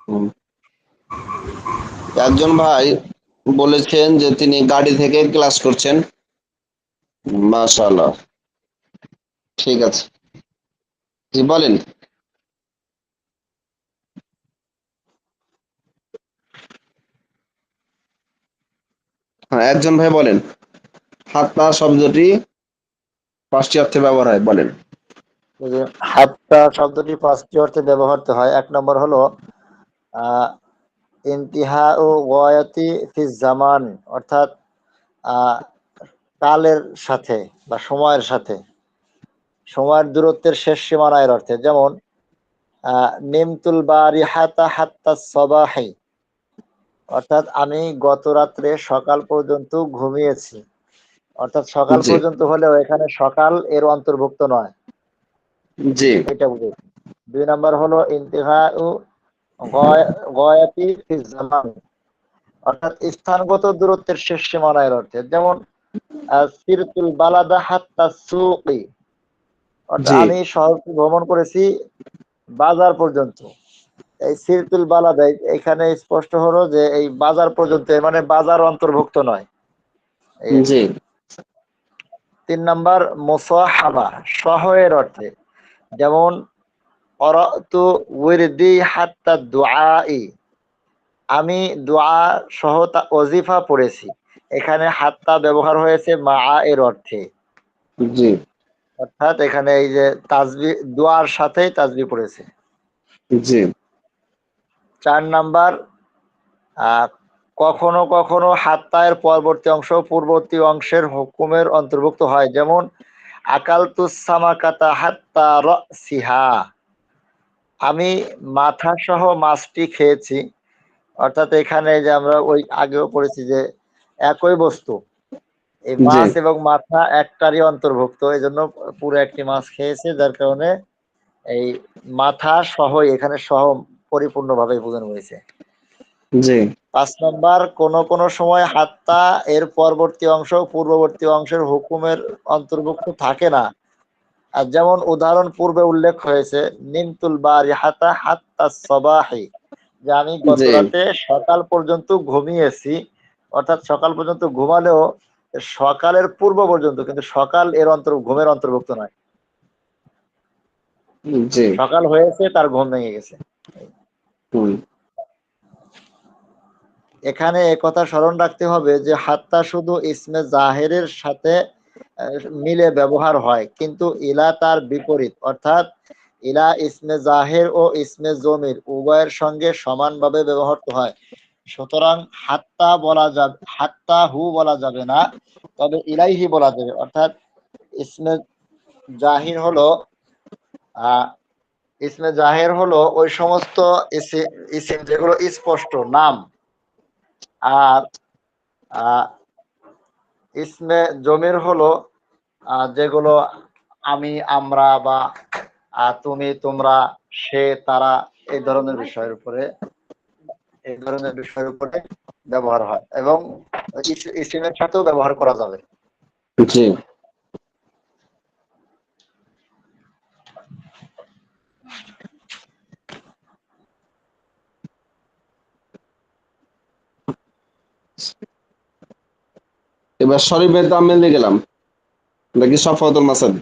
[SPEAKER 2] হুম। একজন ভাই বলেছেন যে তিনি গাড়ি থেকে ক্লাস করছেন। মাশাআল্লাহ, ঠিক আছে, জি বলেন। হ্যাঁ, একজন ভাই বলেন হাত্তা শব্দটি 5টি অর্থে ব্যবহার হয়, বলেন।
[SPEAKER 6] হুজুর, হাত্তা শব্দটি 5টি অর্থে ব্যবহৃত হয়। এক নম্বর হলো আহ ইন্তিহা ও গয়াতি ফি জামান, অর্থাৎ আহ কালের সাথে বা সময়ের সাথে, সময়ের দূরত্বের শেষ সীমানা এর অর্থে। যেমন নিমতুল বারিহাতা হাত্তা সবাহি, অর্থাৎ আমি গত রাত্রে সকাল পর্যন্ত ঘুমিয়েছি। অর্থাৎ সকাল
[SPEAKER 2] জি
[SPEAKER 6] পর্যন্ত হলেও এখানে সকাল এর অন্তর্ভুক্ত নয়,
[SPEAKER 2] জি
[SPEAKER 6] এটা বুঝে। 2 নাম্বার হলো ইন্তিহা ও গয়াতি ফি জামান, অর্থাৎ স্থানগত দূরত্বের শেষ সীমানা এর অর্থে। যেমন সিরতুল বালাদা হাত্তা সুকি, অর্থাৎ
[SPEAKER 2] জি
[SPEAKER 6] আমি শহরটি ভ্রমণ করেছি বাজার পর্যন্ত। এই সিরতুল বালাদা এখানে স্পষ্ট হলো যে এই বাজার পর্যন্ত, এর মানে বাজার অন্তর্ভুক্ত নয়, এই আর
[SPEAKER 2] জি
[SPEAKER 6] কি। 3 নাম্বার মুসাহাবা, সহ এর অর্থে। যেমন ক্বারাতু উরদি হাত্তা দুআই, আমি দোয়া সহ ওজিফা পড়েছি। এখানে হাত্তা ব্যবহার হয়েছে মা এর অর্থে,
[SPEAKER 2] জি
[SPEAKER 6] অর্থাৎ এখানে এই যে তাসবি, দোয়ার সাথেই তাসবি পড়েছে।
[SPEAKER 2] জি
[SPEAKER 6] 4 নাম্বার আহ কখনো কখনো হাত্তা এর পরবর্তী অংশ পূর্ববর্তী অংশের হুকুমের অন্তর্ভুক্ত হয়। যেমন আকালতুস সামাকাতা হাত্তা রাসিহা, আমি মাথা সহ মাছটি খেয়েছি। অর্থাৎ এখানে যে আমরা ওই আগেও পড়েছি যে একই বস্তু, এই
[SPEAKER 2] জি
[SPEAKER 6] মাছ এবং মাথা একটারই অন্তর্ভুক্ত, এই জন্য পুরো একটি মাছ খেয়েছে, যার কারণে এই মাথা সহ এখানে সহ পরিপূর্ণভাবে বোঝানো হয়েছে।
[SPEAKER 2] জি
[SPEAKER 6] 5 নাম্বার কোন কোন সময় হাত্তা এর পরবর্তী অংশ পূর্ববর্তী অংশের হুকুমের অন্তর্ভুক্ত থাকে না। আর যেমন উদাহরণ পূর্বে উল্লেখ হয়েছে নিমতুল বারিহাতা হাত্তা সবাহি, যে আমি গত
[SPEAKER 2] জি
[SPEAKER 6] রাতে সকাল পর্যন্ত ঘুমিয়েছি। অর্থাৎ সকাল পর্যন্ত ঘুমালেও সকালের পূর্ব পর্যন্ত, কিন্তু সকাল এর ঘুমের অন্তর্ভুক্ত নয়।
[SPEAKER 2] জি
[SPEAKER 6] সকাল হয়েছে, তার ঘুম ভেঙে গেছে।
[SPEAKER 2] হুম
[SPEAKER 6] এখানে একথা স্মরণ রাখতে হবে যে হাত্তা শুধু ইসমে জাহেরের সাথে মিলে ব্যবহার হয়, কিন্তু ইলা তার বিপরীত, অর্থাৎ ইলা ইসমে জাহের ও ইসমে জমির উভয়ের সঙ্গে সমানভাবে ব্যবহৃত হয়। সুতরাং হাত্তা বলা যাবে, হাত্তা হু বলা যাবে না, তবে ইলাইহি বলা যাবে। অর্থাৎ ইসমে জাহির হলো আহ ইসমে জাহের হলো ওই সমস্ত ইসিম যেগুলো স্পষ্ট নাম, আর আহ ইসমে জমির হলো যেগুলো আমি, আমরা, বা তুমি, তোমরা, সে, তারা, এই ধরনের বিষয়ের উপরে, এই ধরনের বিষয়ের উপরে ব্যবহার হয়, এবং ইসিমের সাথেও ব্যবহার করা যাবে।
[SPEAKER 2] জি এবার শরীফের তামিলে গেলাম নাকি সফওয়াতুল মাসাদি?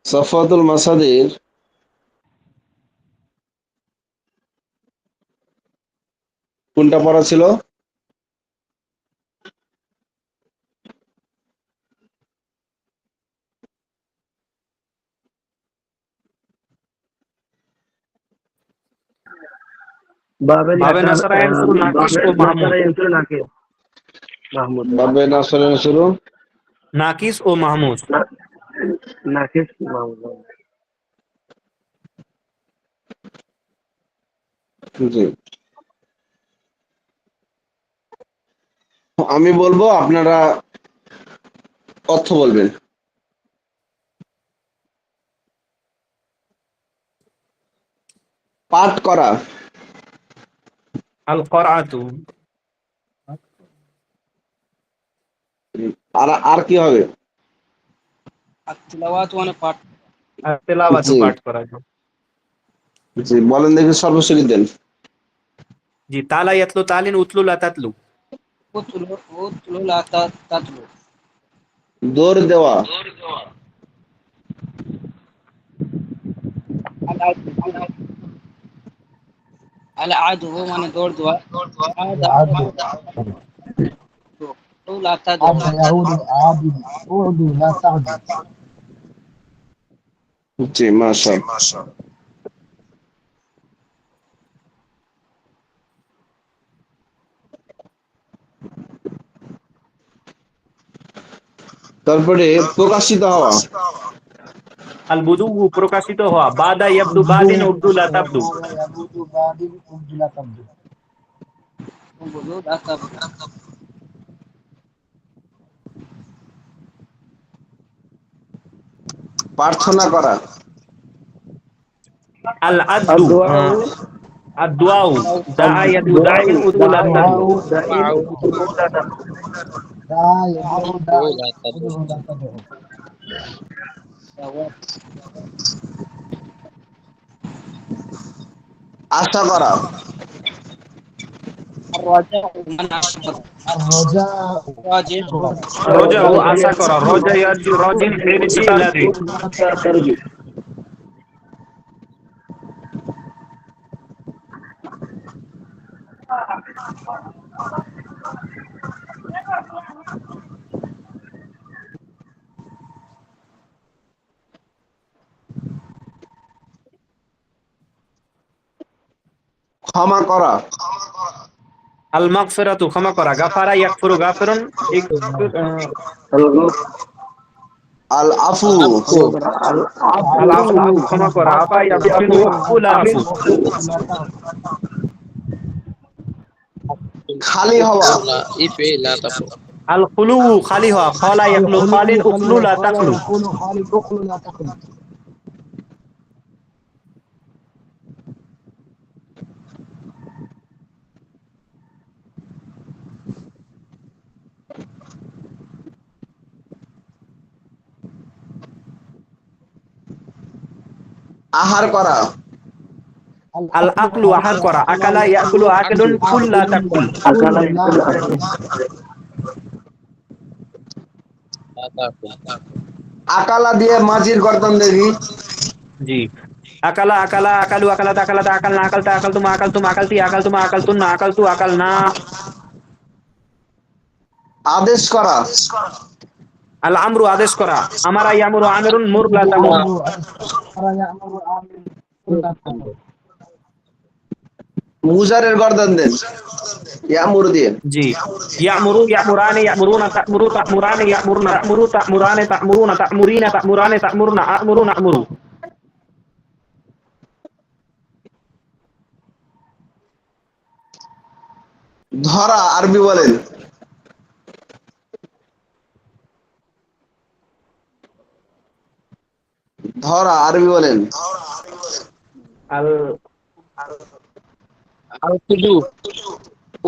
[SPEAKER 2] সফওয়াতুল মাসাদির কোনটা পড়া ছিল?
[SPEAKER 3] বাবে
[SPEAKER 1] বাবে নাসারায়ন শুরু নাকিস ও মাহমুদ।
[SPEAKER 3] নাকিস মাহমুদ
[SPEAKER 2] বাবে নাসরের শুরু
[SPEAKER 1] নাকিস ও মাহমুদ।
[SPEAKER 3] নাকিস মাহমুদ।
[SPEAKER 2] জি, আমি বলবো, আপনারা অর্থ বলবেন। পাঠ করা।
[SPEAKER 1] আল করাতু।
[SPEAKER 2] আর আর কি হবে?
[SPEAKER 8] তিলাওয়াত মানে পাঠ।
[SPEAKER 1] আর তেলাওয়াতু
[SPEAKER 2] জি
[SPEAKER 1] পাঠ করা।
[SPEAKER 2] জি, বলেন দেখি সর্বশেষ দেন।
[SPEAKER 1] জি, তালা ইয়াতলু তালিন উতলু লা তাতলু।
[SPEAKER 8] উতলু উতলু লা তাতলু।
[SPEAKER 2] দৌড় দেওয়া।
[SPEAKER 8] আল আদু আল আদু মানে দৌড় দেওয়া। আদা লা তাদু।
[SPEAKER 2] জি, মাশাআল্লাহ। তারপরে প্রকাশিত হওয়া।
[SPEAKER 1] আল বুদু প্রকাশিত হওয়া। বাদা ইয়াবদু বাদিন উবদু লা তাবদু।
[SPEAKER 8] উবদু লা তাবদু।
[SPEAKER 2] প্রার্থনা করা।
[SPEAKER 1] আল আদু আর দুআউ দা ইয়াদু দাইন উদু লা তাদু।
[SPEAKER 2] আশা করা।
[SPEAKER 8] আর রাজা মানে আশা করা। রাজা
[SPEAKER 1] রজা ও আশা করা। রজা ইয়ারজু রাজিন ইরজি লাজি।
[SPEAKER 2] ক্ষমা করা।
[SPEAKER 1] আল মাগফিরাতু ক্ষমা করা। গাফারা ইয়াগফিরু গাফিরুন।
[SPEAKER 2] আল আফু।
[SPEAKER 1] আল আফু ক্ষমা করা। আফা ইয়াগফিরু লা আফু।
[SPEAKER 2] খালি হওয়া।
[SPEAKER 5] ইফে লা তাফু।
[SPEAKER 1] আল খুলু খালি হওয়া। খালা ইয়াখলু খালিন উখলু লা তাখলু।
[SPEAKER 2] আহার করা।
[SPEAKER 1] আল আকলু আহার করা। আকালা ইয়াকুলু আকিলুন কুল লা তাকুল।
[SPEAKER 5] লা তাফু।
[SPEAKER 2] আকালা দিয়ে মাঝির গর্দন দেখি।
[SPEAKER 1] জি, আকালা আকালা আকালু আকালাত আকালাত আকালনা আকালতা আকালতুম আকালতুম আকালতি আকালতুম আকালতুন্না আকালতু আকালনা।
[SPEAKER 2] আদেশ করা।
[SPEAKER 1] আল আমরু আদেশ করা। আমারা ইয়ামুরু আমিরুন মুর লা তামুর।
[SPEAKER 2] মুজারের গর্দন দেন ইয়ামুর দিয়ে।
[SPEAKER 1] জি, ইয়ামুরু ইয়ামুরানি ইয়ামুরুনা তা'মুরু তা'মুরানি ইয়ামুরুনা তা'মুরু তা'মুরানি তা'মুরুনা তা'মুরিনা তা'মুরানি তা'মুরুনা আ'মুরু না'মুরু।
[SPEAKER 2] ধরা আরবি বলেন। ধরা আরবি বলেন।
[SPEAKER 1] আল
[SPEAKER 5] আল খুজু।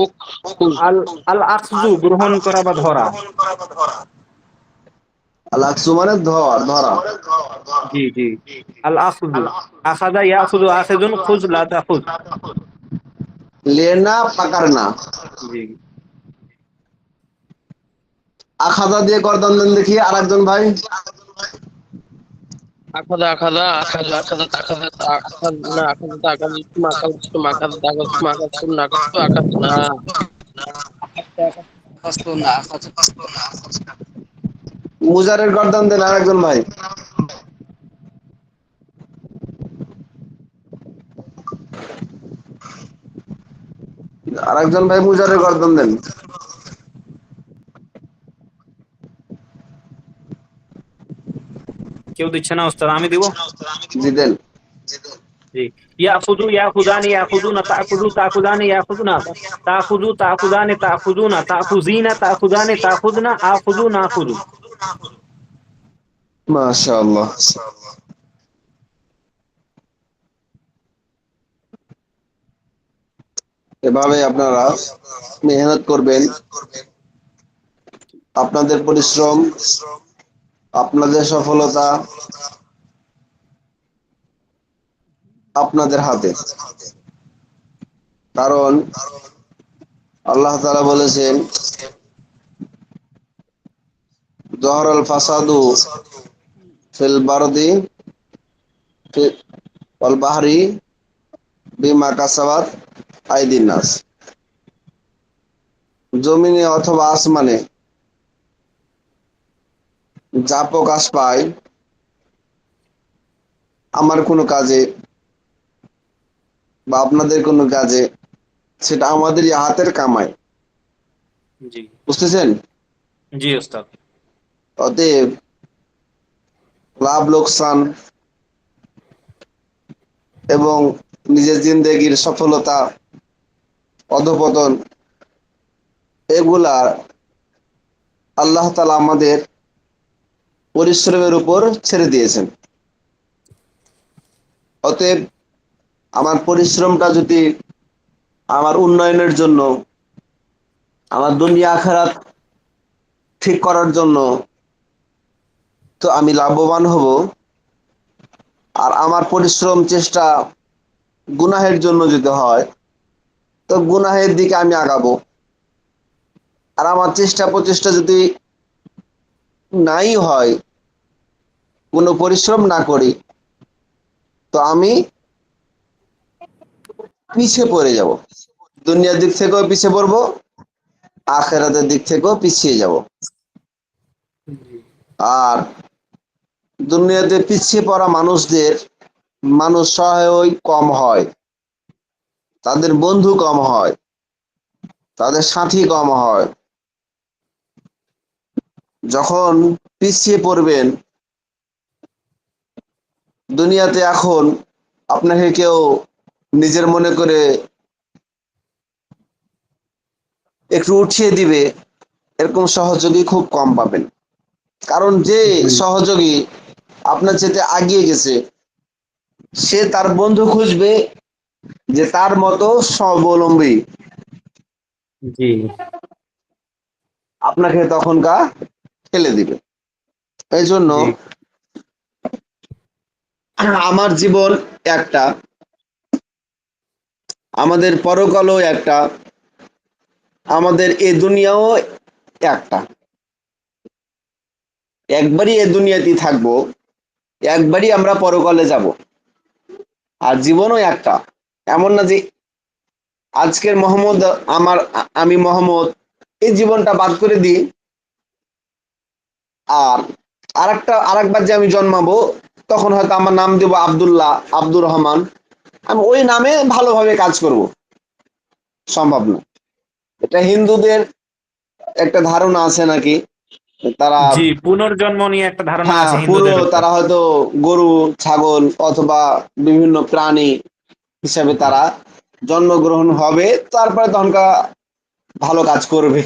[SPEAKER 5] উক খুজ।
[SPEAKER 1] আল আল আখজু গ্রহণ করা বা ধরা।
[SPEAKER 2] আল আকসু মানে ধরা।
[SPEAKER 9] জি জি। আল আখযু, আখাযা ইয়াখুযু আখিযুন, খুয লা তাখুয।
[SPEAKER 2] লেনা পাকারনা।
[SPEAKER 9] জি।
[SPEAKER 2] আখাদা দিয়ে গর্দন দেন দেখি আরেকজন ভাই।
[SPEAKER 5] আখাদা আখাদা আখাদা আখাদা আখাদা আখাদা আখাদা আখাদা আখাদা আখাদা আখাদা
[SPEAKER 2] মুজারের গর্দন দেন আরেকজন ভাই। আরেকজন ভাই মুজারের গর্দন দেন।
[SPEAKER 9] কেউ দিচ্ছে না ওস্তাদ, আমি দিব।
[SPEAKER 2] জি দেন।
[SPEAKER 9] জি। ইয়াখুযু ইয়াখুযানি ইয়াখুযুনা তাখুযু তাখুযানি ইয়াখুযুনা তাখুযু তাখুযানি তাখুযুনা তাখুযিনা তাখুযানি তাখুযনা আখুযু নাখুযু।
[SPEAKER 2] মাশাআল্লাহ। এভাবে আপনারা মেহনত করবেন, আপনাদের পরিশ্রম, আপনাদের সফলতা আপনাদের হাতে। কারণ আল্লাহ তাআলা বলেছেন, জহরাল ফাসাদু ফিল বারদি ওয়াল বাহরি বিমা কাসাবাত আইদিন নাস। জমিনে অথবা আসমানে যা প্রকাশ পায় আমার কোনো কাজে বা আপনাদের কোনো কাজে, সেটা আমাদেরই হাতের কামাই।
[SPEAKER 9] জি
[SPEAKER 2] বুঝতেছেন?
[SPEAKER 9] জি ওস্তাদ।
[SPEAKER 2] অতএব লাভ লোকসান এবং নিজের জিন্দেগির সফলতা অধপতন এগুলা আল্লাহ তাআলা আমাদের পরিশ্রমের উপর ছেড়ে দিয়েছেন। অতএব আমার পরিশ্রমটা যদি আমার উন্নয়নের জন্য, আমার দুনিয়া আখিরাত ঠিক করার জন্য, তো আমি লাভবান হব। আর আমার পরিশ্রম চেষ্টা গুনাহের জন্য যদি হয়, তো গুনাহের দিকে আমি আগাবো। আর আমার চেষ্টা প্রচেষ্টা যদি নাই হয়, কোনো পরিশ্রম না করি, তো আমি পিছিয়ে পড়ে যাব। দুনিয়ার দিক থেকেও পিছিয়ে পড়বো, আখিরাতের দিক থেকেও পিছিয়ে যাব। আর দুনিয়াতে পিছিয়ে পড়া মানুষদের মানুষ সহায় কম হয়, তাদের বন্ধু কম হয়, তাদের সাথী কম হয়। যখন পিছিয়ে পড়বেন দুনিয়াতে, এখন আপনাকে কেউ নিজের মনে করে একটু উঠিয়ে দিবে, এরকম সহযোগী খুব কম পাবেন। কারণ যে সহযোগী আপনার চেয়ে এগিয়ে গেছে, সে তার বন্ধু খুঁজবে যে তার মতো স্বাবলম্বী,
[SPEAKER 9] জি
[SPEAKER 2] আপনাকে তখনকার ফেলে দিবে। এই জন্য
[SPEAKER 9] জি
[SPEAKER 2] আমার জীবন একটা, আমাদের পরকালও একটা, আমাদের এ দুনিয়াও একটা। একবারই এ দুনিয়াতে থাকবো, একবারই আমরা পরকালে যাব। আর জীবনও একটা। এমন না যে আজকের মোহাম্মদ আমি মোহাম্মদ, এই জীবনটা বাদ করে দিই, আর আরেকবার যে আমি জন্মাবো, তখন হয়তো আমার নাম দেব আব্দুল্লাহ, আব্দুর রহমান, আমি ওই নামে ভালোভাবে কাজ করব। সম্ভব না। এটা হিন্দুদের একটা ধারণা আছে নাকি, তারা,
[SPEAKER 9] জি। পুনর্জন্ম নিয়ে একটা ধারণা
[SPEAKER 2] হ্যাঁ,
[SPEAKER 9] আছে
[SPEAKER 2] পুরো
[SPEAKER 9] হিন্দুদের ওস্তাদ।
[SPEAKER 2] তারা হয়তো গরু, ছাগল অথবা বিভিন্ন প্রাণী হিসাবে তারা জন্মগ্রহণ হবে, তারপরে তখনকার ভালো কাজ করবে।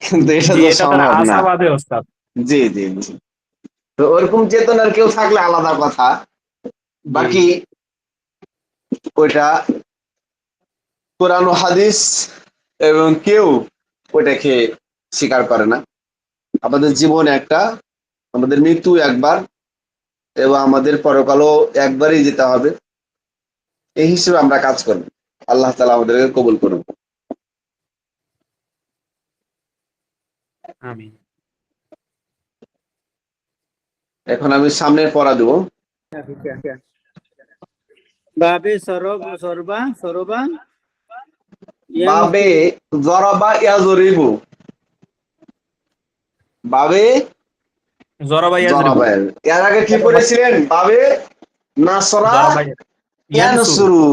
[SPEAKER 2] কিন্তু এটা
[SPEAKER 9] জি,
[SPEAKER 2] তো
[SPEAKER 9] এটা তার
[SPEAKER 2] সম্ভব না।
[SPEAKER 9] আশাবাদে ওস্তাদ।
[SPEAKER 2] জি জি জি। তো ওরকম চেতনার কেউ থাকলে আলাদা কথা।
[SPEAKER 9] জি
[SPEAKER 2] বাকি ওইটা কোরআন ও হাদিস এবং কেউ ওইটাকে স্বীকার করে না। আমাদের জীবন একটা, আমাদের মৃত্যু একবার এবং আমাদের পরকালও একবারই যেতে হবে, এই হিসেবে আমরা কাজ করব। আল্লাহ তাআলা আমাদেরকে কবুল করুন।
[SPEAKER 1] আমিন।
[SPEAKER 2] এখন আমি সামনের পড়া দেব।
[SPEAKER 8] বাবে সরবা সরবা
[SPEAKER 2] বাবে জরাবা ইয়াজরিবু, বাবে
[SPEAKER 9] জরাবা ইয়াজরিবু,
[SPEAKER 2] জরাবা। এর আগে কি পড়েছিলেন? বাবে নাসরা
[SPEAKER 9] জরাবা ইয়ানসুরু,
[SPEAKER 2] ইয়ানসুরু।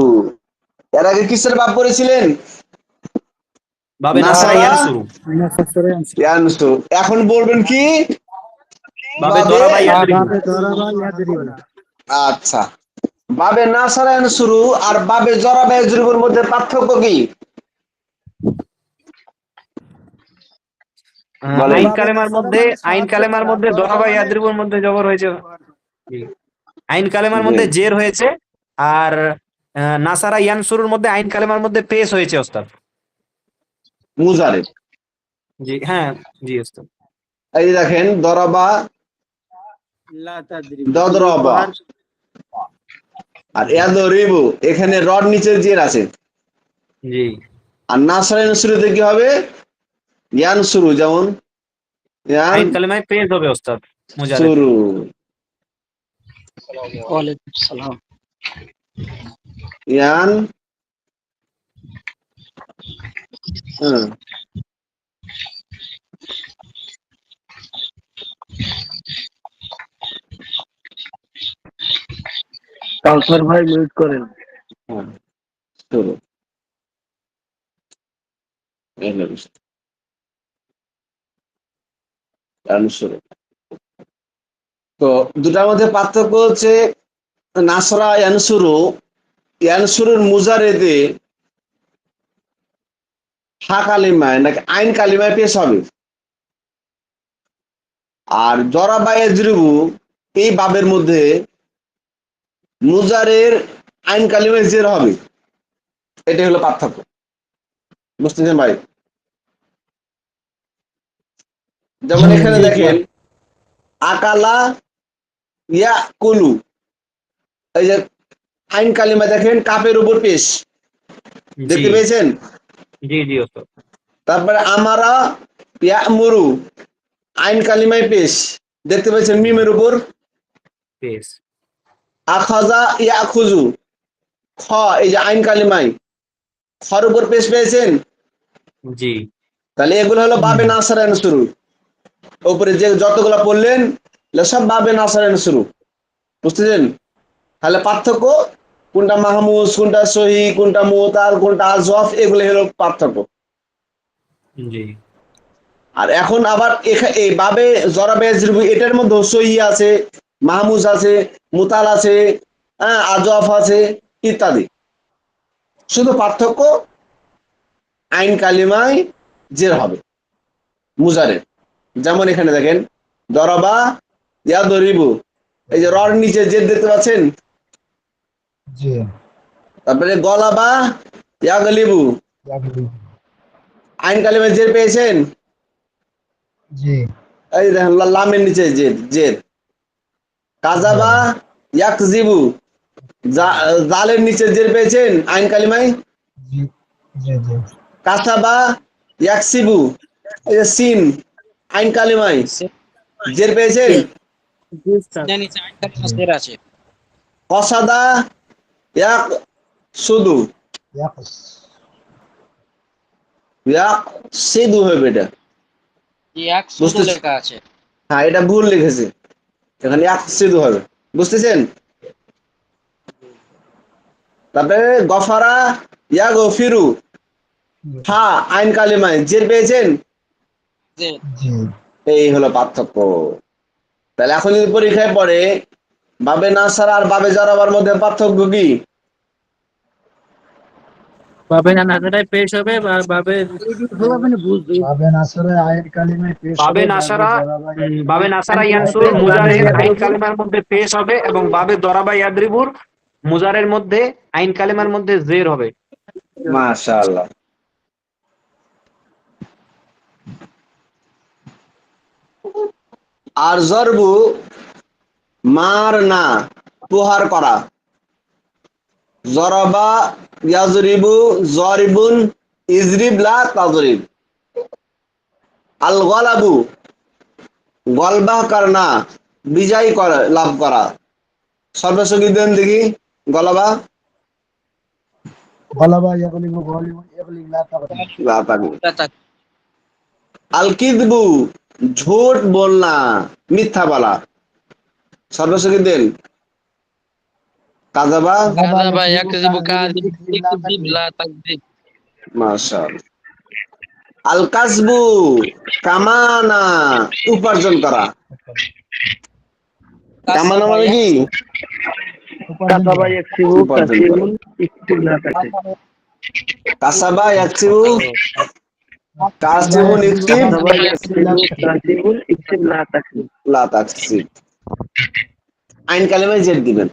[SPEAKER 2] এর আগে কিসের বাব পড়েছিলেন?
[SPEAKER 9] বাবে নাসারা
[SPEAKER 2] নাসরা
[SPEAKER 9] ইয়ানসুরু,
[SPEAKER 2] ইয়ানসুরু। এখন বলবেন কি?
[SPEAKER 9] বাবে
[SPEAKER 2] বাবে,
[SPEAKER 9] দরাবা ইয়াদরিবু।
[SPEAKER 2] আচ্ছা, বাবে নাসরা ইয়ানসুরু আর বাবে জরাবা ইয়াজরিবুর মধ্যে পার্থক্য কি? বলেন।
[SPEAKER 9] আইন কালেমার মধ্যে দরাবা ইয়াদরিবুর মধ্যে জবর হয়েছে। জি। আইন কালেমার মধ্যে জের হয়েছে, আর নাসারা ইয়ানসুরুর মধ্যে আইন কালেমার মধ্যে পেশ হয়েছে ওস্তাদ।
[SPEAKER 2] মুজারে।
[SPEAKER 9] জি হ্যাঁ, জি ওস্তাদ।
[SPEAKER 2] এই যে দেখেন, দরাবা দদরবা আর ইয়াদরিবু, এখানে রড নিচের জের আছে।
[SPEAKER 9] জি
[SPEAKER 2] আর নাসরা ইয়ানসুরুতে কি হবে? ইয়ানসুরু, যেমন
[SPEAKER 9] আইন কালেমায় পেশ হবে ওস্তাদ মুজারে।
[SPEAKER 2] ইয়ানসুরু।
[SPEAKER 8] ওয়ালাইকুম সালাম।
[SPEAKER 2] ইয়ান হ্যাঁ,
[SPEAKER 3] কাউসার ভাই মিউট করেন।
[SPEAKER 2] হ্যাঁ, শুরু। এই হলো বিষয়। ইয়ানসুরু। তো দুটার মধ্যে পার্থক্য হচ্ছে, নাসরা ইয়ানসুরু, ইয়ানসুরুর মুজারেদে হা কালিমায় নাকি আইন কালিমায় পেশ হবে। আর জরাবা ইয়াজরিবু এই বাবের মধ্যে মুজারের আইন কালিমায় জের হবে। এটাই হলো পার্থক্য। বুঝতেছেন ভাই? যেমন এখানে দেখেন, আকালা ইয়া কুলু, এই যে আইন কালিমা দেখেন কাপের উপর পেশ,
[SPEAKER 9] জি
[SPEAKER 2] দেখতে পেয়েছেন?
[SPEAKER 9] জি জি ওস্তাদ।
[SPEAKER 2] তারপরে আমারা ইয়ামুরু, আইন কালিমায় পেশ, দেখতে পেয়েছেন মিমের উপর।
[SPEAKER 9] পেশ।
[SPEAKER 2] আখাজা ইয়াখুজু, খ, এই যে আইন কালিমায় খর উপর পেশ পেয়েছেন।
[SPEAKER 9] জি
[SPEAKER 2] তাহলে এগুলো হলো বাবে নাসরান শুরু। উপরে যে যতগুলো পড়লেন সব বাবে নাসরান শুরু। বুঝতেছেন? তাহলে পার্থক্য কোনটা মাহমুজ, কোনটা সহি, কোনটা মুতাল, কোনটা আজফ, এগুলো হলো পার্থক্য।
[SPEAKER 9] জি
[SPEAKER 2] আর এখন আবার এই বাবে জরাবে ইয়াজরিবু, এটার মধ্যে সহি আছে, মাহমুজ আছে, মুতাল আছে, হ্যাঁ, আজফ আছে ইত্যাদি। শুধু পার্থক্য আইন কালিমায় জের হবে মুজারের। যেমন এখানে দেখেন, দরাবা ইয়াদরিবু, এই যে রর নিচে জের দেখতে পাচ্ছেন। তারপরে গলাবা ইয়াগলিবু, আইন কালিমায় জের পেয়েছেন। এই দেখেন লামের নিচে জের জের। কাজাবা ইয়াকজিবু, জালের নিচে জের পেয়েছেন আইন কালিমায়। কাসাবা ইয়াকসিবু, এই যে সিন আইন কালিমায় জের পেয়েছেন। কসাদা ইয়াক সুদু, ইয়াক সিদু হবে এটা। হ্যাঁ, এটা ভুল লিখেছে, এখানে ইয়াক সিদু হবে। বুঝতেছেন? তারপরে গফারা ইয়া গফিরু, হ্যাঁ, আইন কালিমায় জের পেয়েছেন। এই হলো পার্থক্য। তাহলে এখন যদি পরীক্ষায় পড়ে বাবে নাসারা আর বাবে জরাবার মধ্যে পার্থক্য কি?
[SPEAKER 7] বাবে নাসারায় পেশ হবে বা বাবে
[SPEAKER 9] বাবে নাসারা ইয়ানসুর মুজারের আইন কালেমার মধ্যে পেশ হবে, এবং বাবে দরাবা ইয়াদরিবুর মুজারের মধ্যে আইন কালেমার মধ্যে জের হবে।
[SPEAKER 2] মাশাআল্লাহ। আর জরবু মার না, প্রহার করা। জরাবা ইয়াজরিবু জরিবুন ইজরিব লা তাজরিব। আল গলাবু গলবা করনা, বিজয় করা, লাভ করা। সর্বসঙ্গী দেন দেখি গলাবা।
[SPEAKER 8] غلبة يغلب غالب يغلب لا تغلب
[SPEAKER 2] লা তাগলিব। আল কিযবু ঝুট বলনা, মিথ্যা বলা। সর্বসঙ্গী দেন কাযাবা।
[SPEAKER 5] কাযাবা ইয়াকযিবু
[SPEAKER 8] كاذب
[SPEAKER 5] কাযিব
[SPEAKER 8] يكذب لا
[SPEAKER 5] ইকযিব
[SPEAKER 8] تكذب
[SPEAKER 5] লা তাকযিব।
[SPEAKER 2] মাশাআল্লাহ। আল কাসবু কামানা, উপার্জন করা। কামানা মানে কি?
[SPEAKER 3] কাসাবা ইয়াকসিবু
[SPEAKER 2] উপার্জন করা।
[SPEAKER 3] কাসিবুন ইকসিব লা তাকসিব।
[SPEAKER 2] কাসাবা ইয়াকসিবু কাসিবুন ইকসিব
[SPEAKER 3] কাসাবা ইয়াকসিবু কাসিবুন ইকসিব লা তাকসিব।
[SPEAKER 2] লা তাকসিব। আইন কালেমায় জেদ দিবেন।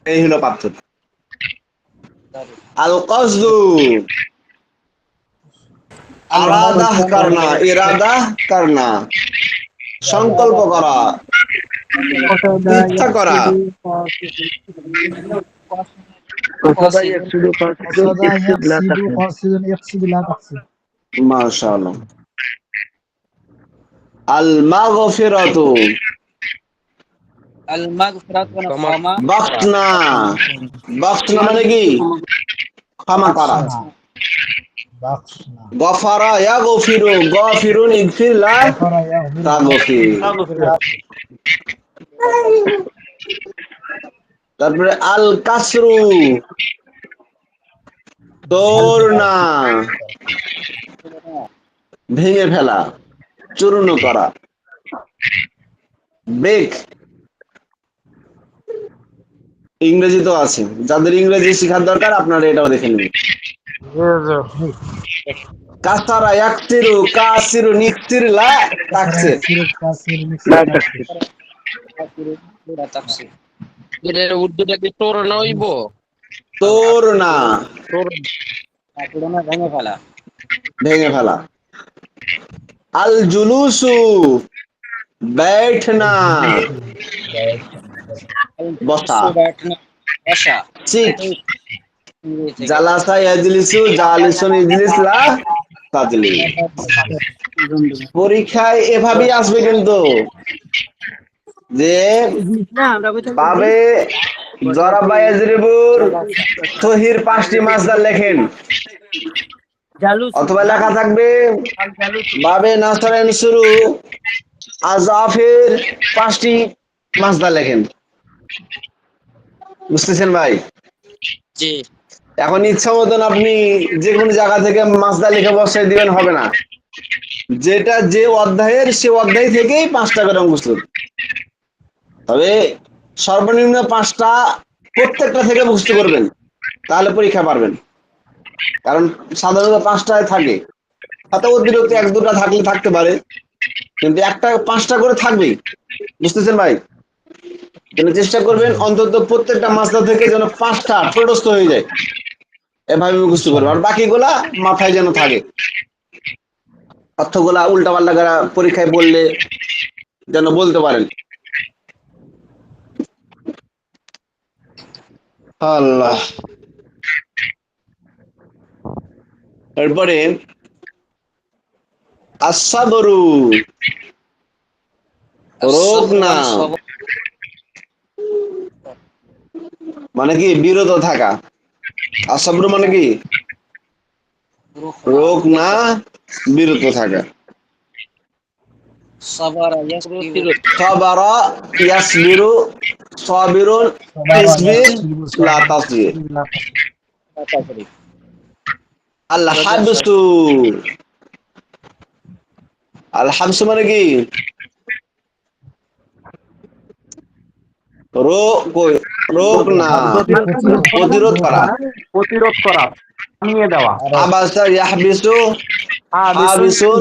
[SPEAKER 2] এই হলো পার্থক্য। আল কসদু আরাদা করনা, ইরাদা করনা, সংকল্প করা, ইচ্ছা করা।
[SPEAKER 3] কাসাবা ইয়াকসিবু কাসিবুন
[SPEAKER 8] قصد
[SPEAKER 3] ইকসিব লা
[SPEAKER 8] يقصد
[SPEAKER 3] তাকসিব।
[SPEAKER 8] قاصد يقصد لا تقصد
[SPEAKER 2] মাশাআল্লাহ। আল মাগফিরাতু বাখনা, বাখনা মানে কি? ক্ষমা করা।
[SPEAKER 8] بخشنا
[SPEAKER 2] গফারা ইয়াগফিরু গফিরুন ইগফির লা
[SPEAKER 8] غفر يغفر
[SPEAKER 2] তাগফির। তারপরে আল কাসরু তোড়না, ভেঙে ফেলা, চূর্ণ করা। ব্রেক ইংরেজি তো আছে, যাদের ইংরেজি শেখার দরকার আপনারা এটাও দেখে নেবেন। কাসারা ইয়াকসিরু কাসিরু নিকসির লা তাকসির।
[SPEAKER 8] يكسر كاسر
[SPEAKER 3] লা
[SPEAKER 8] نكسر
[SPEAKER 3] তাকসিব।
[SPEAKER 5] এর উর্দুটা কি তোর না হইব?
[SPEAKER 2] তোড়না
[SPEAKER 5] তোর
[SPEAKER 2] ভেঙে ফেলা। আল জুলুসু बैठना, বসা। সিট জালাসা ইয়াজলিসু জালিসুন ইজলিস লা তাজলিস। পরীক্ষায় এভাবেই আসবে কিন্তু, যে পাবে জরাবা ইয়াজরিবুর সহির 5টি মাসদার লেখেন, অথবা লেখা থাকবে বাবে নাসরান শুরু আজাফের 5টি মাসদার লেখেন। বুঝতেছেন ভাই?
[SPEAKER 5] জি।
[SPEAKER 2] এখন ইচ্ছা মতন আপনি যে কোনো জায়গা থেকে মাসদার লিখে বসাই দিবেন, হবে না। যেটা যে অধ্যায়ের সে অধ্যায় থেকেই 5টা করে মুখস্থ, তবে সর্বনিম্ন 5টা প্রত্যেকটা থেকে মুখস্থ করবেন, তাহলে পরীক্ষা পারবেন। কারণ সাধারণত 5টায় থাকে, তাতে অতিরিক্ত 1-2টা থাকলে থাকতে পারে, কিন্তু একটা 5টা করে থাকবেই। বুঝতেছেন ভাই? কিন্তু চেষ্টা করবেন অন্তত প্রত্যেকটা মাসদা থেকে যেন 5টা ঠোঁটস্থ হয়ে যায়, এভাবে মুখস্থ করবেন। আর বাকিগুলা মাথায় যেন থাকে, অর্থগুলা উল্টা পাল্টা করা পরীক্ষায় বললে যেন বলতে পারেন। আল্লাহ। এরপরে আসাবরু রোগ না, মানে কি? বিরত থাকা। আসাবরু মানে কি? রোগ না, বিরত থাকা। সাবারা ইয়াসবিরু সাবিরুন ইসবির লা তাসবির। আল হাবসু, আল হাবসু মানে কি? রোগ না, প্রতিরোধ করা,
[SPEAKER 9] প্রতিরোধ করা, থামিয়ে দেওয়া।
[SPEAKER 2] আবাসা ইয়াহবিসু হাবিসুন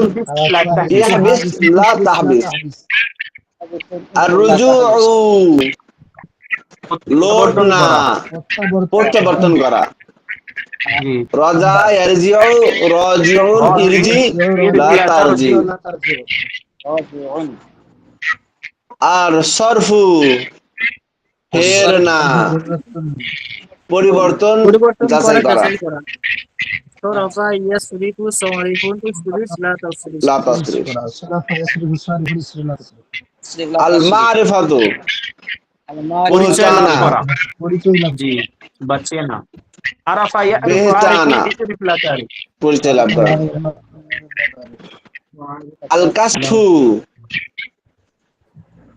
[SPEAKER 2] ইয়াহবিস লা তাহবিস। আর রুজুউ লোট না, প্রত্যাবর্তন করা। রাজা ইয়ারজিউ রাজিউন ইরজি লা তারজি। আর সরফু ফের না পরিবর্তন
[SPEAKER 7] পরিবর্তন
[SPEAKER 2] যাচাই
[SPEAKER 7] করা
[SPEAKER 2] করা
[SPEAKER 7] যাচাই করা সরাফা ইয়াসরিফু সারিফুন তুসরিফ লা তাসরিফ
[SPEAKER 2] লা তাসরিফ
[SPEAKER 8] صرف يصرف صارف يصرف لا تصرف
[SPEAKER 2] আল মারিফাতু
[SPEAKER 9] পরিচয় লাভ
[SPEAKER 2] পরিচালনা
[SPEAKER 9] করা
[SPEAKER 8] পরিচয় লাভ
[SPEAKER 9] জি বা চেনা আরাফা ইয়ারিফু
[SPEAKER 2] বেহতানা
[SPEAKER 9] আরিফুন ইসরিফ লা তারিফ
[SPEAKER 2] পরিচয় লাভ করা আল কাশফু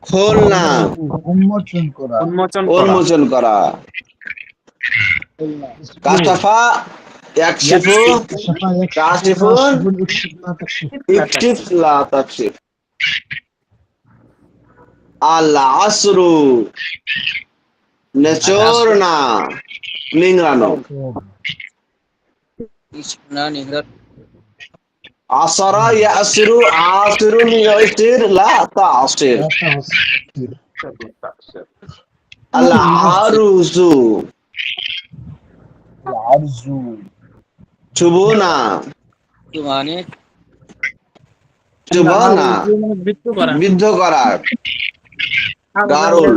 [SPEAKER 2] খোলনা
[SPEAKER 8] উন্মোচন করা
[SPEAKER 9] উন্মোচন করা
[SPEAKER 2] উন্মোচন করা কাশাফা ইয়াকশিফু
[SPEAKER 8] كشف يكشف
[SPEAKER 2] কাশিফুন
[SPEAKER 8] كاشف يكشف لا تكشف
[SPEAKER 2] ইকশিফ লা তাকশিফ আল আসরু নেচর না নিংরানো আসরা ইয়াসিরু আসিরুন ইয়াসির লা তাসির
[SPEAKER 8] لا تعصر
[SPEAKER 2] আল আরুজু
[SPEAKER 8] العرز
[SPEAKER 2] চুবনা চুবনা
[SPEAKER 7] বৃত্ত করা
[SPEAKER 2] বিদ্ধ করা দারুণ।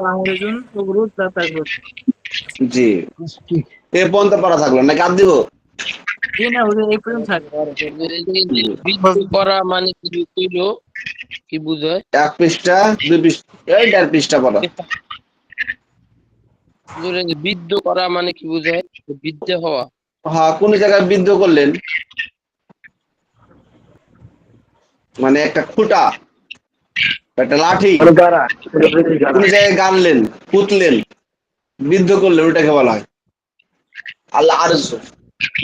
[SPEAKER 7] আহরেজুন উগরুদ লা তাগরুদ
[SPEAKER 2] জি
[SPEAKER 8] تسبيح
[SPEAKER 2] এ পর্যন্ত পড়া থাকলো না কাপ দিব
[SPEAKER 7] এই না হুজুর এই পর্যন্ত থাক
[SPEAKER 5] বিদ্রোহ করা মানে কি কইলো কি বুঝায়?
[SPEAKER 2] এক পৃষ্ঠা দুই পৃষ্ঠা এই 1.5 পৃষ্ঠা পড়া
[SPEAKER 5] হুজুর, এই যে বিদ্রোহ করা মানে কি বুঝায়? বিদ্যে হওয়া।
[SPEAKER 2] হ্যাঁ কোন জায়গায় বিদ্ধ করলেন মানে একটা খুঁটা একটা লাঠি
[SPEAKER 3] গারা
[SPEAKER 2] কোন জায়গায় গাড়লেন পুতলেন বিদ্ধ করলেন ওটাকে বলা হয় আল্লাহ আরজ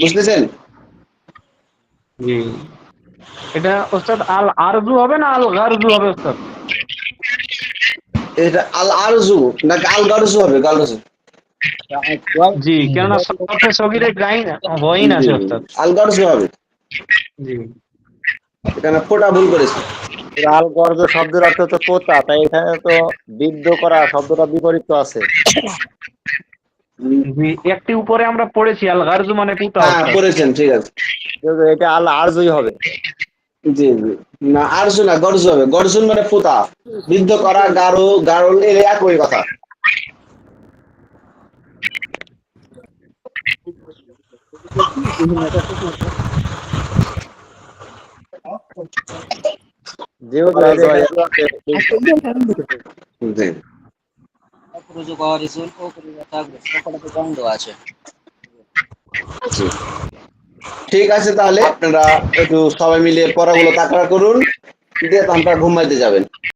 [SPEAKER 2] বুঝতেছেন
[SPEAKER 9] জি এটা ওস্তাদ আল আরজু হবে না আল গারজু হবে ওস্তাদ
[SPEAKER 2] এটা আল আরজু নাকি আল গারজু হবে গারজু
[SPEAKER 9] জি কেননা সরফে সগীরে গাইন হয়ই না ওস্তাদ
[SPEAKER 2] আল গারজু হবে
[SPEAKER 9] জি
[SPEAKER 2] এখানে ফোটা ভুল করেছে
[SPEAKER 6] আল গর্জ শব্দের অর্থ তো পোতা, তাই এখানে তো বিদ্ধ করা শব্দটা বিপরীত আছে।
[SPEAKER 9] জি একটি উপরে আমরা পড়েছি আল গারজু মানে পুতা
[SPEAKER 2] হ্যাঁ
[SPEAKER 9] ওস্তাদ।
[SPEAKER 2] করেছেন ঠিক আছে
[SPEAKER 6] কিন্তু এটা আল আরজই হবে।
[SPEAKER 2] জি জি না আরজু না গরজু হবে গরজুন মানে পোতা বিদ্ধ করা গারো গারল এর একই কথা
[SPEAKER 6] যেহেতু
[SPEAKER 2] জি জি। ঠিক আছে তাহলে আপনারা একটু সবাই মিলে পড়াগুলো তাকড়া করুন দিয়ে আপনারা ঘুমাইতে যাবেন